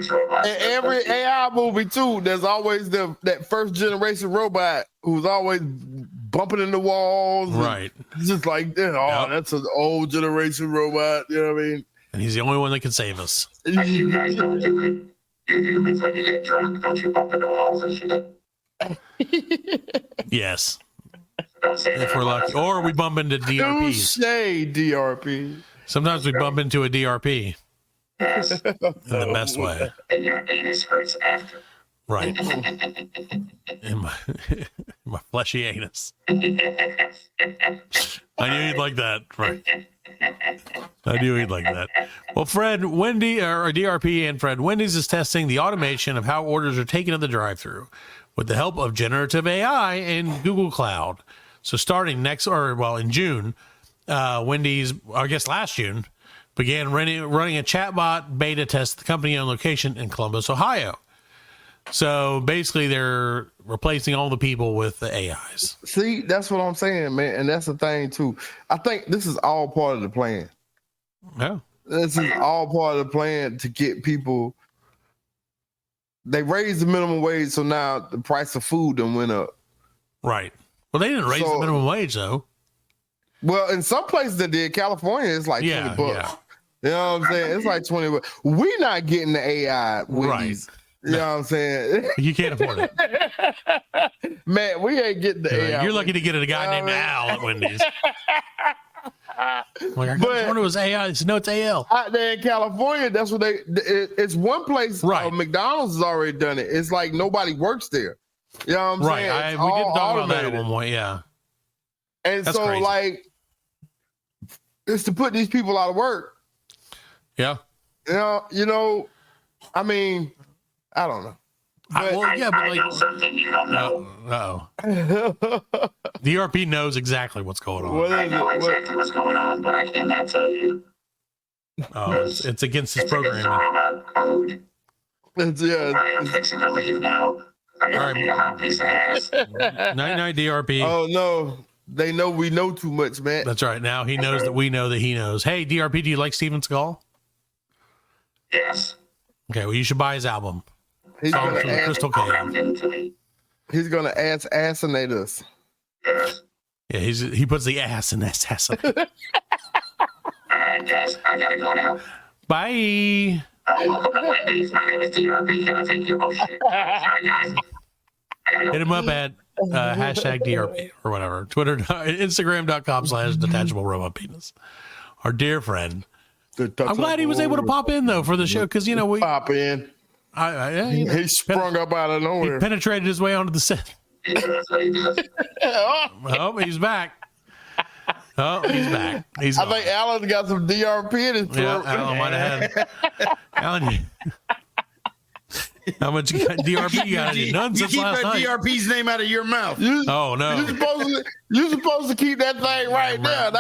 every AI movie too, there's always that first generation robot who's always bumping into walls. Right. Just like, that's an old generation robot. You know what I mean? And he's the only one that can save us. You guys don't do it. You humans, when you get drunk, don't you bump into walls and shit? Yes. If we're lucky. Or we bump into DRPs. Touché, DRP. Sometimes we bump into a DRP. Yes. In the best way. And your anus hurts after. Right. In my fleshy anus. I knew he'd like that. Right. I knew he'd like that. Well, Fred, Wendy, or DRP and Fred, Wendy's is testing the automation of how orders are taken at the drive-thru with the help of generative AI and Google Cloud. So starting in June, Wendy's, I guess last June, began running a chatbot beta test at the company-owned location in Columbus, Ohio. So basically, they're replacing all the people with the AIs. See, that's what I'm saying, man. And that's the thing, too. I think this is all part of the plan. Yeah. This is all part of the plan to get people. They raised the minimum wage, so now the price of food done went up. Right. Well, they didn't raise the minimum wage, though. Well, in some places that did, California, it's like $20. Yeah. You know what I'm saying? It's like $20. We're not getting the AI Wendy's. Right. You know what I'm saying? You can't afford it. Man, we ain't getting the AI. You're lucky to get a guy named Al at Wendy's. Like, I wonder it was AI. No, it's AL. Out there in California, that's what it's one place. Right. McDonald's has already done it. It's like nobody works there. You know what I'm saying? Right. We did talk about that at one point. Yeah. And that's so, crazy. like, it's to put these people out of work. Yeah. You know, I mean, I don't know. But like, something you don't know. DRP knows exactly what's going on. I know exactly what's going on, but I cannot tell you. Oh, it's against his programming. Robot code. I am fixing to leave now. I gotta be a hot piece of ass. Night, DRP. Oh no, they know we know too much, man. That's right. Now he knows that we know that he knows. Hey, DRP, do you like Steven Seagal? Yes. Okay, well, you should buy his album. He's Songs from the Crystal Cave. He's gonna assassinate us. Yes. Yeah, he puts the ass in assassinate. All right, guys, I gotta go now. Bye. Welcome to Wendy's. My name is DRP. Can I take your bullshit? Sorry, guys. Hit him up at hashtag DRP or whatever. Twitter, Instagram.com/detachable robot penis. Our dear friend. I'm glad he was able to pop in though for the show because we pop in. He sprung up out of nowhere. He penetrated his way onto the set. Oh, he's back. Oh, he's back. I think Allan got some DRP in his throat. Yeah, Allan might have had. Allan, how much DRP you got in you? None since last night. Keep that DRP's name out of your mouth. Oh no! You're supposed to keep that thing right there.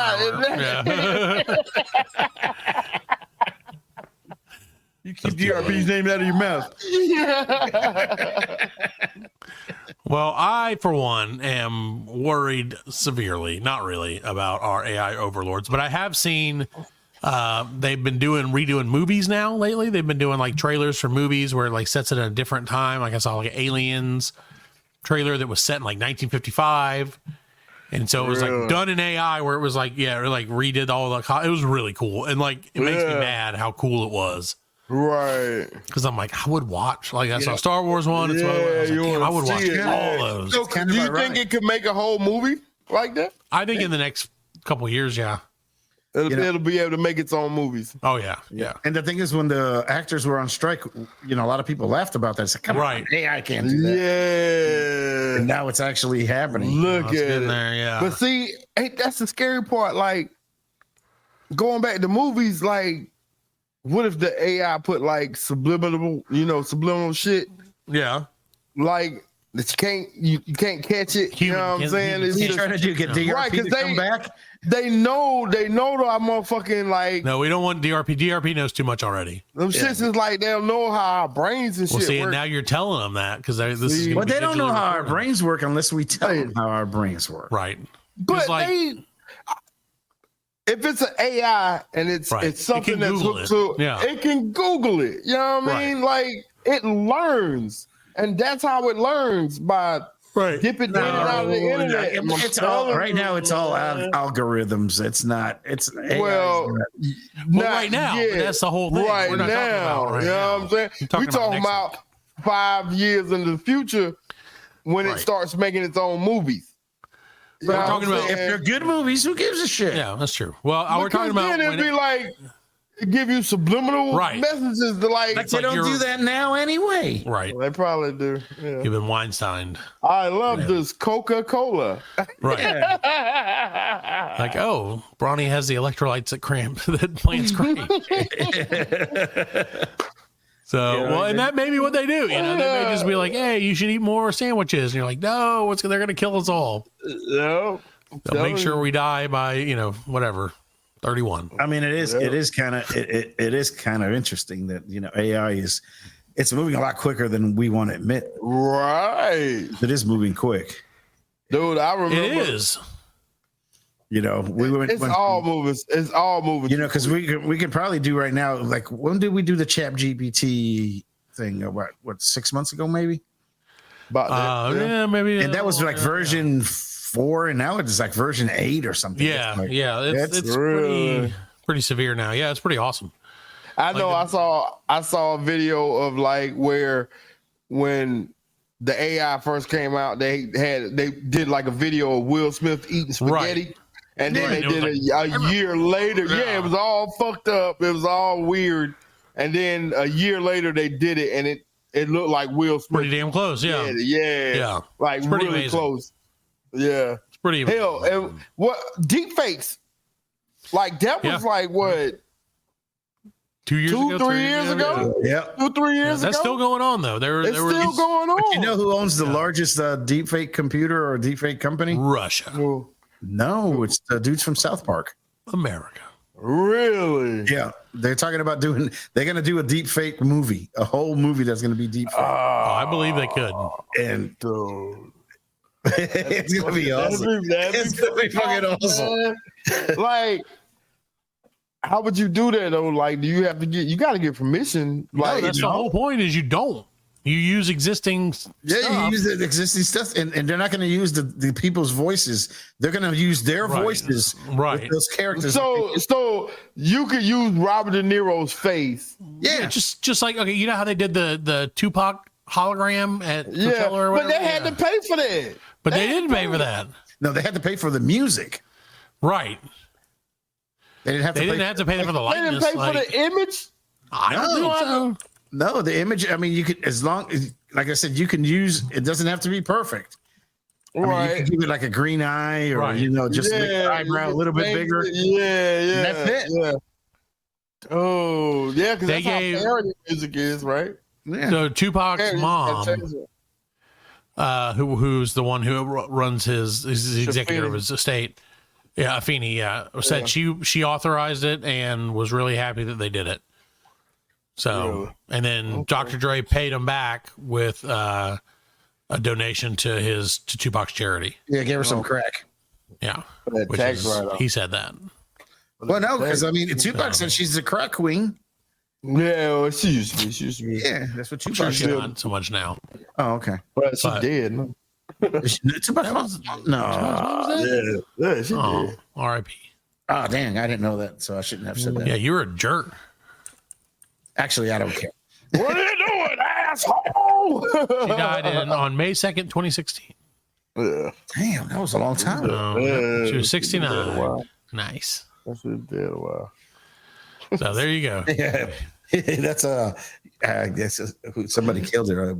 You keep DRP's name out of your mouth. Well, I, for one, am worried severely, not really, about our AI overlords, but I have seen they've been redoing movies now lately. They've been doing like trailers for movies where it like sets it at a different time. Like I saw like an Aliens trailer that was set in like 1955. And so it was like done in AI where it was like, it like redid all the, it was really cool. And like, it makes me mad how cool it was. Right. Because I'm like, I would watch. Like, I saw Star Wars one. It's I would watch all those. So, do you think it could make a whole movie like that? I think in the next couple of years, yeah. It'll be able to make its own movies. Oh, yeah. Yeah. And the thing is, when the actors were on strike, a lot of people laughed about that. It's like, come on, AI can't do that. Yeah. And now it's actually happening. Look at it. There, yeah. But see, that's the scary part. Like, going back to movies, like, what if the AI put like subliminal shit? Yeah. Like that you can't catch it. You know what I'm saying? He's trying to get DRP to come back. They know that I'm motherfucking like. No, we don't want DRP. DRP knows too much already. Them shits is like they'll know how our brains and shit see, work. and now you're telling them that because this is. But they don't know how our brains work unless we tell them how our brains work. Right. But if it's an AI and it's something that's hooked to, it can Google it. You know what I mean? Like it learns, and that's how it learns by dipping it out of the internet. It's all right now. It's all algorithms. It's not. It's AI. Right now. Yeah, that's the whole thing. Right We're not now, talking about you know what I'm saying? We're talking about 5 years into the future when it starts making its own movies. We're talking about if they're good movies, who gives a shit? Yeah, that's true. Well, we're talking about it'd be like give you subliminal messages to like they don't do that now anyway. Right. Well, they probably do. Yeah. You've been Weinsteined. I love this Coca-Cola. Right. Like, oh, Bronny has the electrolytes that cramp that plants great. So, and that may be what they do. They may just be like, hey, you should eat more sandwiches. And you're like, no, they're going to kill us all. No. They'll make sure we die by, whatever, 31. I mean, it is kind of interesting that, AI it's moving a lot quicker than we want to admit. Right. It is moving quick. Dude, I remember. It is. We went. It's all moving. It's all moving. Because we can probably do right now. Like, when did we do the Chat GPT thing? What 6 months ago, maybe? About that, yeah, maybe. And that was like version 4, and now it's like version 8 or something. Yeah, like, it's really pretty severe now. Yeah, it's pretty awesome. I know. I saw a video of like where when the AI first came out, they did like a video of Will Smith eating spaghetti. Right. And then Right. they did a year later. Yeah, it was all fucked up. It was all weird. And then a year later they did it, and it looked like Will Smith. Pretty damn close. Yeah. Yeah. Like It's pretty really amazing. close. Yeah. It's pretty amazing. Hell, and what deep fakes? Like that was like what? 2 years ago, 3 years ago? Yeah. 2-3 years ago? That's still going on though. It's still going on. But you know who owns the largest deepfake computer or deepfake company? Russia. No, it's the dudes from South Park. America. Really? Yeah, they're talking about they're going to do a deepfake movie, a whole movie that's going to be deepfake. I believe they could. And it's going to be awesome. It's going to be fucking awesome. Like, how would you do that though? Like, you got to get permission. Like, No, that's the whole point is you don't. You use existing stuff. You use the existing stuff, and they're not going to use the people's voices. They're going to use their voices with those characters. So you could use Robert De Niro's face. Yeah, just like, okay, you know how they did the Tupac hologram at Coachella or whatever? But they had to pay for that. But they didn't pay for that. No, they had to pay for the music. Right. They didn't have to pay for the likeness. They didn't pay for the image? I don't think so. No, the image. I mean, you could, as long as, like I said, you can use. It doesn't have to be perfect. I mean, you can give it like a green eye, or just make the eyebrow a little bit bigger. Yeah. That's it. Yeah. Oh, yeah, because that's how parody music is, right? Yeah. So Tupac's mom, who's the one who runs his executive of his estate, Afeni, said she authorized it and was really happy that they did it. So, and then Dr. Dre paid him back with a donation to Tupac's charity. Yeah, gave her some crack. Yeah, He said that. Well, no, because I mean, Tupac said she's the crack queen. Yeah, well, she used to be. Yeah, that's what Tupac Sure, she's said. not so much now. Oh, okay. But she's dead. No. Tupac no. Yeah, she did. R.I.P. Oh, dang, I didn't know that, so I shouldn't have said that. Yeah, you're a jerk. Actually, I don't care. What are you doing, asshole? She died on May 2nd, 2016. Yeah. Damn, that was a long time ago. She was 69. Nice. That's what dead a while. So there you go. Yeah, that's I guess somebody killed her.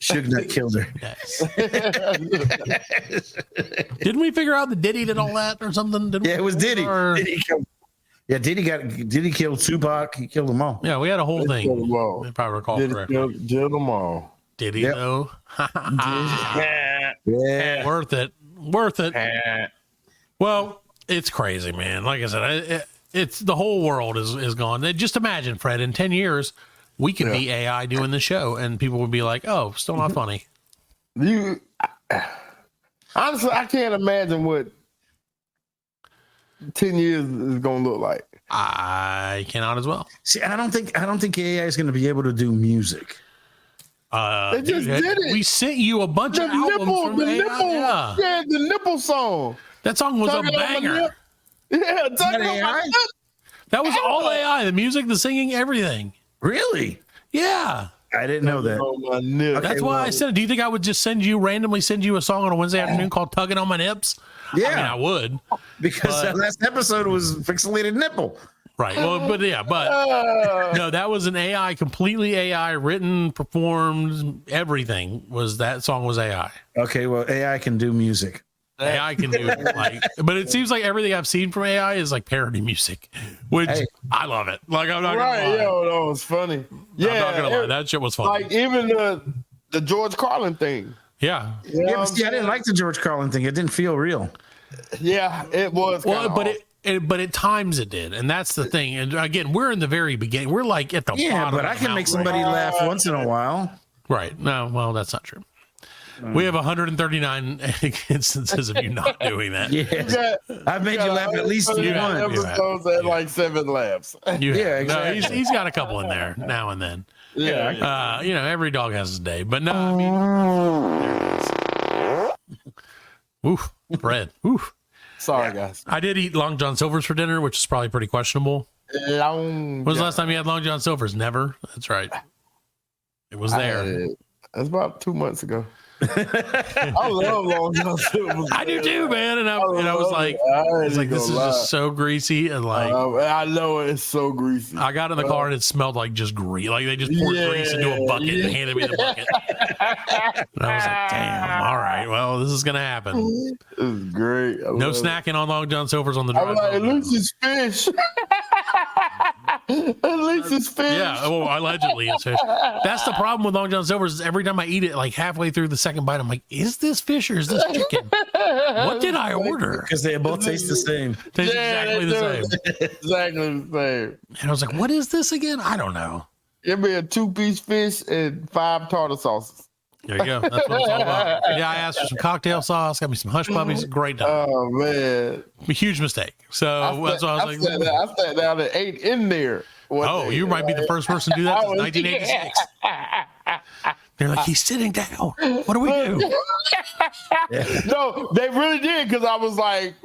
Suge Knight killed her. Yes. Didn't we figure out that Diddy did all that or something? Yeah, it was Diddy. Diddy killed Tupac. He killed them all. Yeah, we had a whole thing. If I recall correctly. Killed them all. Did he though? Yeah. Worth it. Well, it's crazy, man. Like I said, it's the whole world is gone. Just imagine, Fred, in 10 years, we could be AI doing the show, and people would be like, "Oh, still not funny." Honestly, I can't imagine what 10 years is going to look like. I cannot as well. See, I don't think AI is going to be able to do music. They just did it. We sent you a bunch of albums from AI. Yeah, the nipple song. That song was a banger. Yeah, that was all AI. The music, the singing, everything. Really? Yeah. I didn't know that. That's why I said, do you think I would just randomly send you a song on a Wednesday afternoon called Tugging on My Nips? Yeah. I mean, I would. Because that last episode was pixelated nipple. Right. Well, but no, that was an AI, completely AI, written, performed, everything that song was AI. Okay, well, AI can do music. AI can do but it seems like everything I've seen from AI is like parody music, which I love it. Like, I'm not gonna lie. Yo, that was funny. Yeah, I'm not gonna lie, that shit was funny. Like even the George Carlin thing. Yeah. Yeah, but see, I didn't like the George Carlin thing. It didn't feel real. Yeah, it was. Well, but at times it did, and that's the thing. And again, we're in the very beginning. We're like at the bottom. But I can make somebody laugh once in a while. Right? No, well, that's not true. We have 139 instances of you not doing that. Yeah, I've made you laugh at least one. Episodes at like 7 laughs. Yeah, exactly. No, he's got a couple in there now and then. Yeah, every dog has his day, but no. I mean, oof, bread. Oof. Sorry, guys. I did eat Long John Silver's for dinner, which is probably pretty questionable. When was the last time you had Long John Silver's? Never. That's right. It was there. That's about 2 months ago. I love Long John Silver's. I do too, man. And I was like, this is just so greasy and like. I know it's so greasy. I got in the car and it smelled like just grease. Like they just poured grease into a bucket and handed me the bucket. And I was like, damn. All right. Well, this is gonna happen. It was great. No snacking on Long John Silver's on the drive. I'm like, at least it's fish. At least it's fish. Yeah, well, allegedly it's fish. That's the problem with Long John Silver's. Is every time I eat it, like halfway through the second bite, I'm like, is this fish or is this chicken? What did I order? Because they both taste the same. Tastes exactly the same. Exactly the same. And I was like, what is this again? I don't know. Give me a 2-piece fish and 5 tartar sauces. There you go. That's what it's all about. Yeah, I asked for some cocktail sauce, got me some hush puppies. Great time. Oh, man. A huge mistake. So that's why I was like, I sat down and ate in there. Oh, you might be the first person to do that since 1986. They're like, he's sitting down. What do we do? No, they really did, because I was like,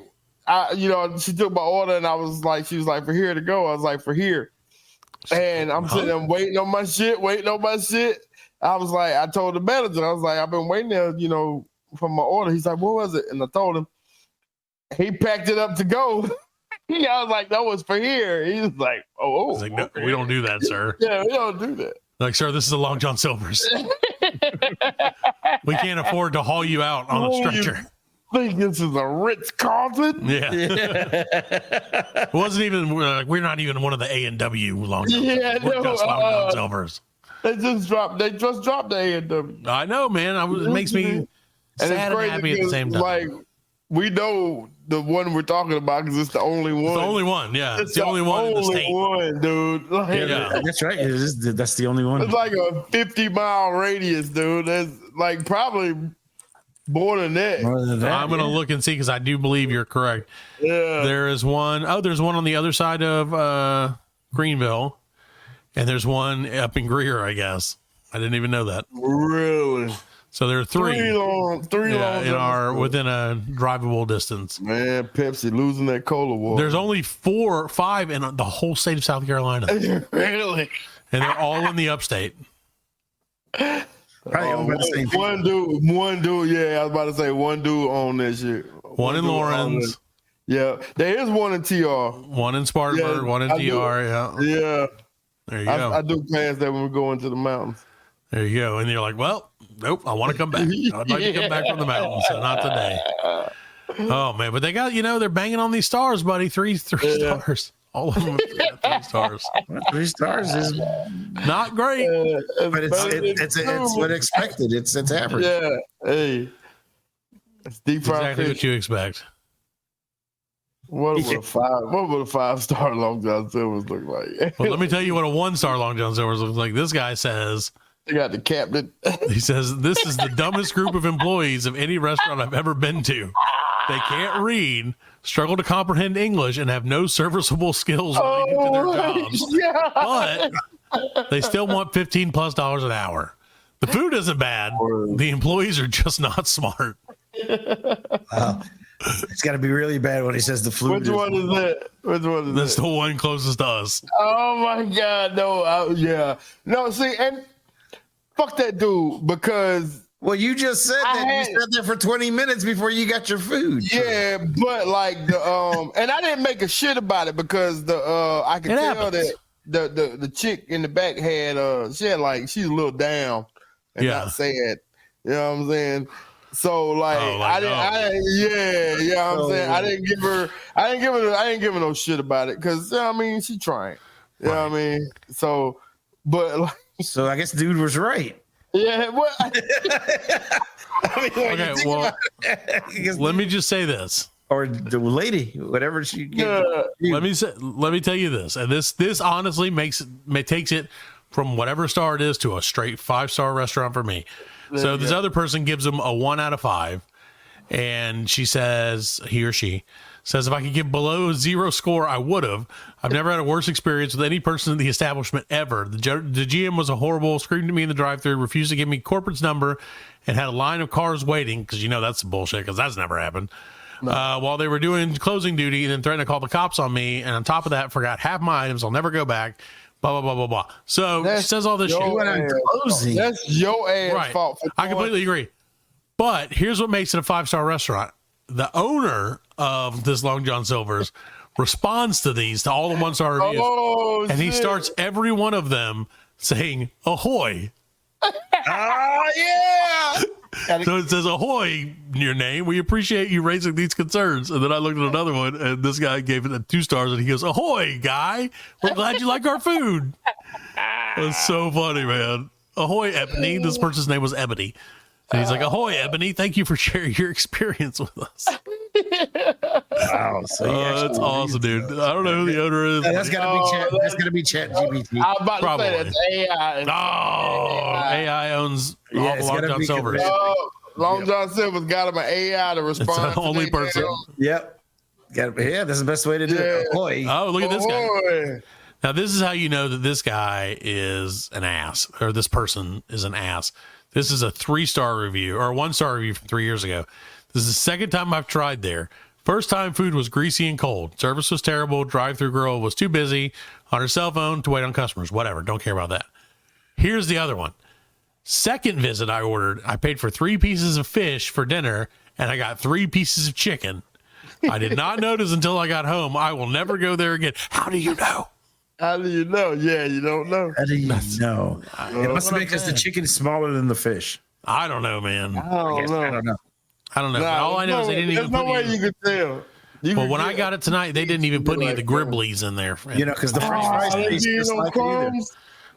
she took my order and she was like, for here to go. I was like, for here. And I'm sitting there waiting on my shit. I was like, I told the manager, I was like, I've been waiting there, for my order. He's like, what was it? And I told him. He packed it up to go. I was like, that was for here. He was like, oh. Like, no, we don't do that, sir. Yeah, we don't do that. Like, sir, this is a Long John Silver's. We can't afford to haul you out on a stretcher. Think this is a Ritz-Carlton? Yeah. It wasn't even, we're not even one of the A&W Long John Silver's. Yeah, We're just Long John Silver's. They just dropped the A&W. I know, man. It makes me sad and happy at the same time. Like, we know the one we're talking about because it's the only one. It's the only one, yeah. It's the only one in the state. One, dude. Like, yeah, that's right. That's the only one. It's like a 50-mile radius, dude. That's like probably more than that. I'm going to look and see because I do believe you're correct. Yeah. There is one. Oh, there's one on the other side of Greenville. And there's one up in Greer, I guess. I didn't even know that. Really? So there are three. Three within a drivable distance. Man, Pepsi losing that cola water. There's only 4 or 5 in the whole state of South Carolina. Really? And they're all in the upstate. Probably owned by the same people. One dude. Yeah, I was about to say one dude on that shit. One in Lawrence. Yeah, there is one in TR. One in Spartanburg. One in TR. Yeah. Yeah. There you go. I do pass that when we go into the mountains. There you go. And you're like, well, nope, I want to come back. I'd like to come back from the mountains, so not today. Oh, man. But they got, they're banging on these stars, buddy. Three stars. All of them have 3 stars. 3 stars is not great. But it's what expected. It's average. Yeah. Hey. It's deep fried exactly fish. what you expect. What would a 5-star Long John Silver's look like? Well, let me tell you what a 1-star Long John Silver's looks like. This guy says, "You got the captain." He says, "This is the dumbest group of employees of any restaurant I've ever been to. They can't read, struggle to comprehend English, and have no serviceable skills related to their jobs. Yeah. But they still want $15+ an hour. The food isn't bad. The employees are just not smart." Wow. It's got to be really bad when he says the flu. Which one is that? That's the one closest to us. Oh my God, no, yeah, no. See, and fuck that dude because you just said that you sat there for 20 minutes before you got your food. Yeah, but like and I didn't make a shit about it because I could tell that the chick in the back had she's a little down and not sad. You know what I'm saying? So I didn't give her no shit about it because she trying. You know what I mean? So, but so I guess dude was right. Yeah, what? Okay, well, let me just say this. Or the lady, whatever she gives. Let me tell you this, and this honestly takes it from whatever star it is to a straight 5-star restaurant for me. So this other person gives them a 1 out of 5, and he or she says, if I could give below a 0 score, I would have. I've never had a worse experience with any person in the establishment ever. The GM was horrible, screamed at me in the drive-thru, refused to give me corporate's number, and had a line of cars waiting, because that's bullshit, because that's never happened. No. While they were doing closing duty, and then threatened to call the cops on me, and on top of that, forgot half my items. I'll never go back. Blah blah blah blah blah. So she says all this shit. That's your ass fault. I completely agree. But here's what makes it a 5-star restaurant. The owner of this Long John Silver's responds to all the 1-star reviews, and he starts every one of them saying "ahoy." Yeah. So it says "ahoy" in your name. We appreciate you raising these concerns. And then I looked at another one, and this guy gave it 2 stars, and he goes, "Ahoy, guy! We're glad you like our food." That's so funny, man. Ahoy, Ebony. This person's name was Ebony. And he's like, "Ahoy, Ebony! Thank you for sharing your experience with us." Wow, so that's awesome, dude. I don't know who the owner is. That's gotta be Chat GPT. I'm about to say that's AI. AI owns all the Long John Silver's. Long John Silver's got him an AI to respond. It's the only person. Yep. That's the best way to do it. Ahoy. Oh, look at this guy. Now, this is how you know that this guy is an ass, or this person is an ass. This is a 3-star review, or a 1-star review from 3 years ago. This is the second time I've tried there. First time, food was greasy and cold. Service was terrible. Drive-thru girl was too busy on her cell phone to wait on customers. Whatever. Don't care about that. Here's the other one. Second visit I paid for 3 pieces of fish for dinner, and I got 3 pieces of chicken. I did not notice until I got home. I will never go there again. How do you know? How do you know? Yeah, you don't know. How do you know? It must be because the chicken is smaller than the fish. I don't know, man. I don't know. But all I know is they didn't even put way you could tell. But when I got it tonight, they didn't even put any of the gribblies in there. Because the French fries taste just like it either.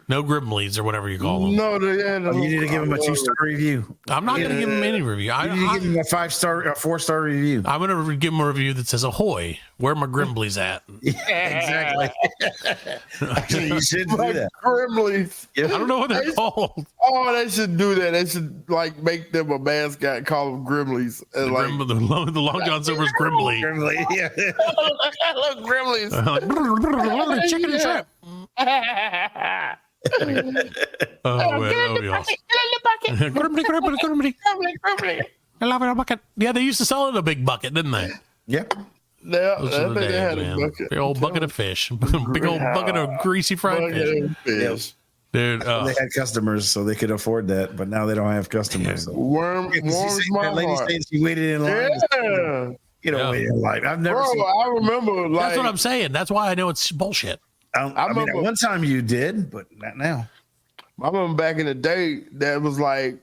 No gribblies or whatever you call them. No, you need to give them a 2-star review. I'm not going to give them any review. You need to give them a 4-star review. I'm going to give them a review that says, "Ahoy, where are my grimblies at?" Yeah, exactly. You should do that. Grimblies. I don't know what they're called. Oh, they should do that. They should make them a mascot, call them Grimblies. The Long John Silver's Grimbly. Grimly, yeah. Look, Grimblies. Chicken and shrimp. Oh, man, that would be awesome. I love it, a bucket. Yeah, they used to sell it in a big bucket, didn't they? Yep. Yeah, they had a bucket. Big old bucket of fish. Big old bucket of greasy fried fish. Dude, they had customers, so they could afford that, but now they don't have customers. So. Warms my that lady heart. said she waited in line. Wait in line. I've never seen. I remember. That's what I'm saying. That's why I know it's bullshit. I mean, at one time you did, but not now. I remember back in the day, that was my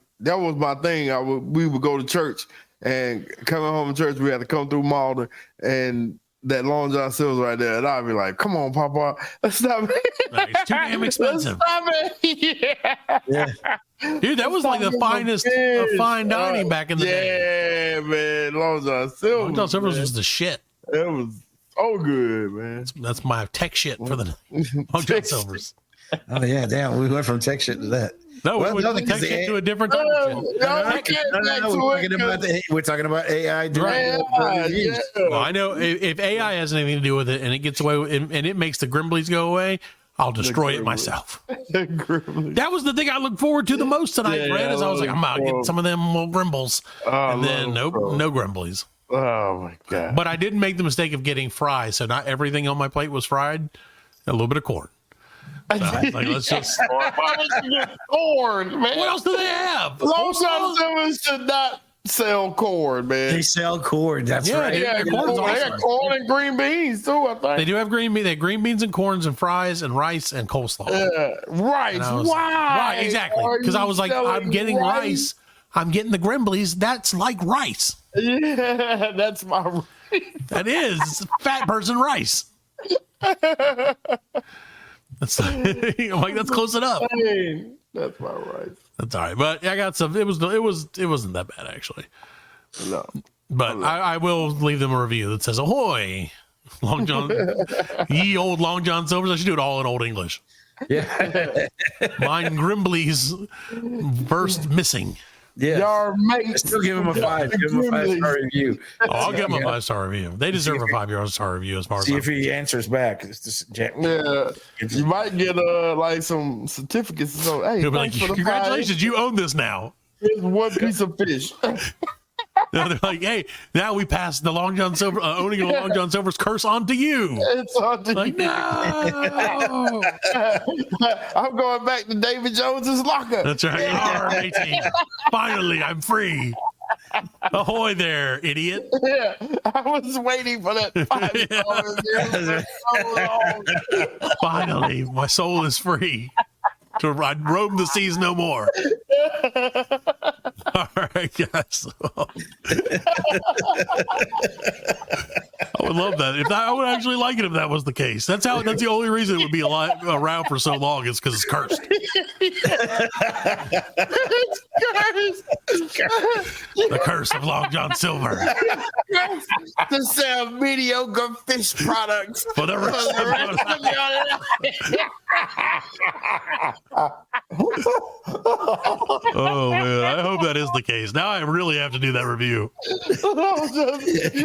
thing. We would go to church, and coming home from church, we had to come through Malden, and that Long John Silver's right there, and I'd be like, "Come on, Papa, let's stop it. It's too damn expensive." Yeah. Dude, that was like the finest of fine dining back in the day. Yeah, man, Long John Silver's. Long John Silver's was the shit. It was so good, man. That's my tech shit for the Long John Silver's. Oh yeah, damn. We went from tech shit to that. No, we went from tech shit to a different type of shit. We're talking about AI. Well, I know if AI has anything to do with it and it gets away with, and it makes the Grimblies go away, I'll destroy it myself. That was the thing I looked forward to the most tonight, Fred, as I was like, I'm about to get some of them little Grimbles. And then no Grimblies. Oh my God. But I didn't make the mistake of getting fries, so not everything on my plate was fried. A little bit of corn. So, let's just corn, man. What else do they have? Long John Silver's should not sell corn, man. They sell corn. That's right. They got corn and green beans too, I think. They do have green beans. They have green beans and corns and fries and rice and coleslaw. Rice. Why? Right, exactly. Because I was like, I'm getting rice. I'm getting the Grimblies. That's like rice. Yeah, that's my rice. That is fat person rice. I'm like, that's close enough. That's my rice. That's all right. But I got some. It wasn't that bad actually. No. But I will leave them a review that says, "Ahoy, Long John, ye old Long John Silvers." I should do it all in Old English. Yeah. Mine Grimbley's burst missing. Yeah. Your mate. Still give him a 5. Give him a 5-star review. Oh, I'll give him a 5-star review. They deserve a 5-star review as far as see if he answers back. It's just Jack. Yeah, you might get like some certificates. So hey, he'll be like, "Congratulations, you own this now." Here's one piece of fish. No, they're like, "Hey, now we passed the Long John Silver owning a Long John Silver's curse on to you." It's on to like, you. No. I'm going back to David Jones's locker. That's right. R18. Finally, I'm free. Ahoy there, idiot. Yeah, I was waiting for that 5 so long. Finally, my soul is free to roam the seas no more. All right, guys. I would love that. I would actually like it if that was the case. That's the only reason it would be around for so long is because it's cursed. The curse of Long John Silver. To sell mediocre fish products for the rest of Oh man, I hope that is the case. Now I really have to do that review. You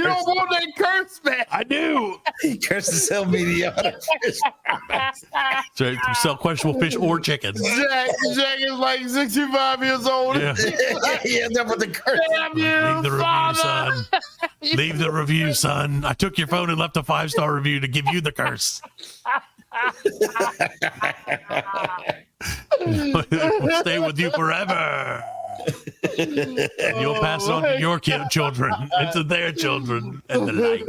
don't want that curse, man. I do. He cursed to sell mediocre fish. So sell questionable fish or chickens. Jack is like 65 years old. Yeah. Yeah, that was the curse. Damn you, Leave the review, son. Leave the review, son. I took your phone and left a 5-star review to give you the curse. We'll stay with you forever. And you'll pass it on to your children and to their children and the like.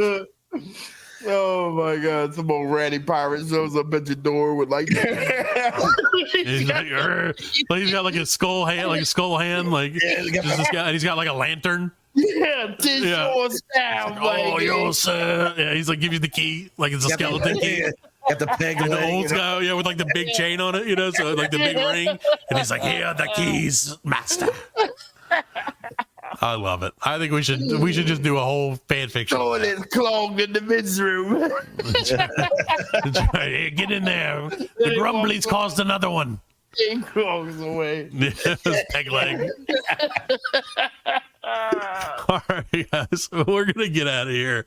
Oh my God! Some old ratty pirate shows up at your door with like. He's like, he's got like a skull hand, just this guy, and he's got like a lantern. Yeah, your staff. Oh, yo, sir. Yeah, he's like, give you the key, like it's a skeleton key. Got the peg and the old guy, yeah, with like the big chain on it, so like the big ring. And he's like, "Here are the keys, master." I love it. I think we should just do a whole fan fiction. Oh, it's clogged in the men's room. That's right. Hey, get in there. The Grumblies caused another one. It clogs away. Peg leg. All right, guys, we're gonna get out of here.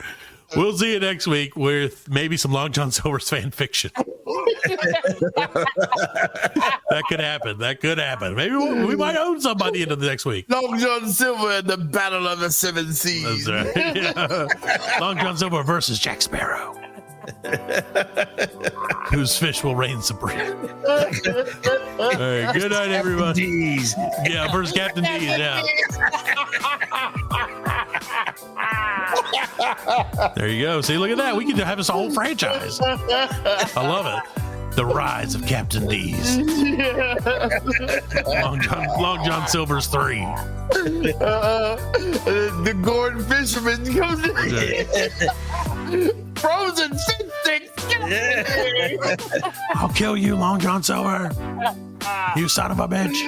We'll see you next week with maybe some Long John Silver's fan fiction. That could happen. Maybe we might own some by the end of the next week. Long John Silver and the Battle of the Seven Seas. That's right. Yeah. Long John Silver versus Jack Sparrow. Whose fish will reign supreme. All right, good night, everyone. D's. Yeah, versus Captain D's, yeah. There you go. See, look at that. We can have this whole franchise. I love it. The Rise of Captain D's. Long John Silver's 3. The Gordon Fisherman comes in. Frozen fish sticks. I'll kill you, Long John Silver. You son of a bitch.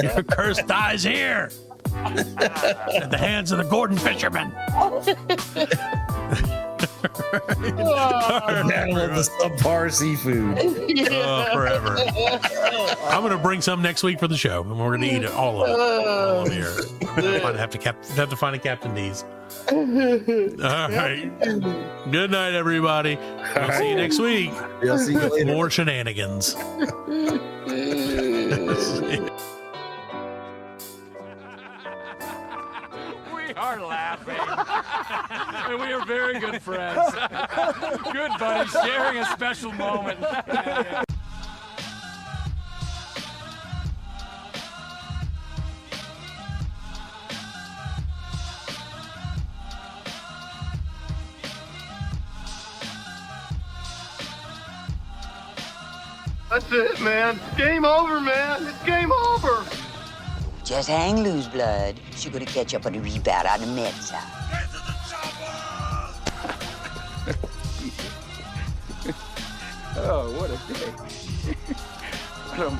Your curse dies here. At the hands of the Gordon Fisherman. Battle of the subpar seafood. Forever. I'm going to bring some next week for the show, and we're going to eat it all of here. Have to find a Captain D's. All right. Good night, everybody. We'll see you next week. We'll see you later. More shenanigans. We are laughing. And we are very good friends. Good buddies, sharing a special moment. That's it, man. Game over, man. It's game over. Just hang loose, blood. She's gonna catch up on the rebound on the med side. Oh, what a day. Well,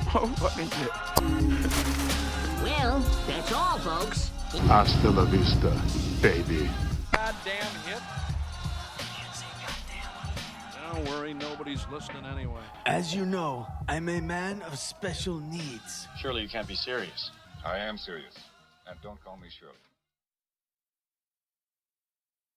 that's all, folks. Hasta la vista, baby. Goddamn hip. Don't worry, nobody's listening anyway. As you know, I'm a man of special needs. Surely you can't be serious. I am serious. And don't call me Shirley.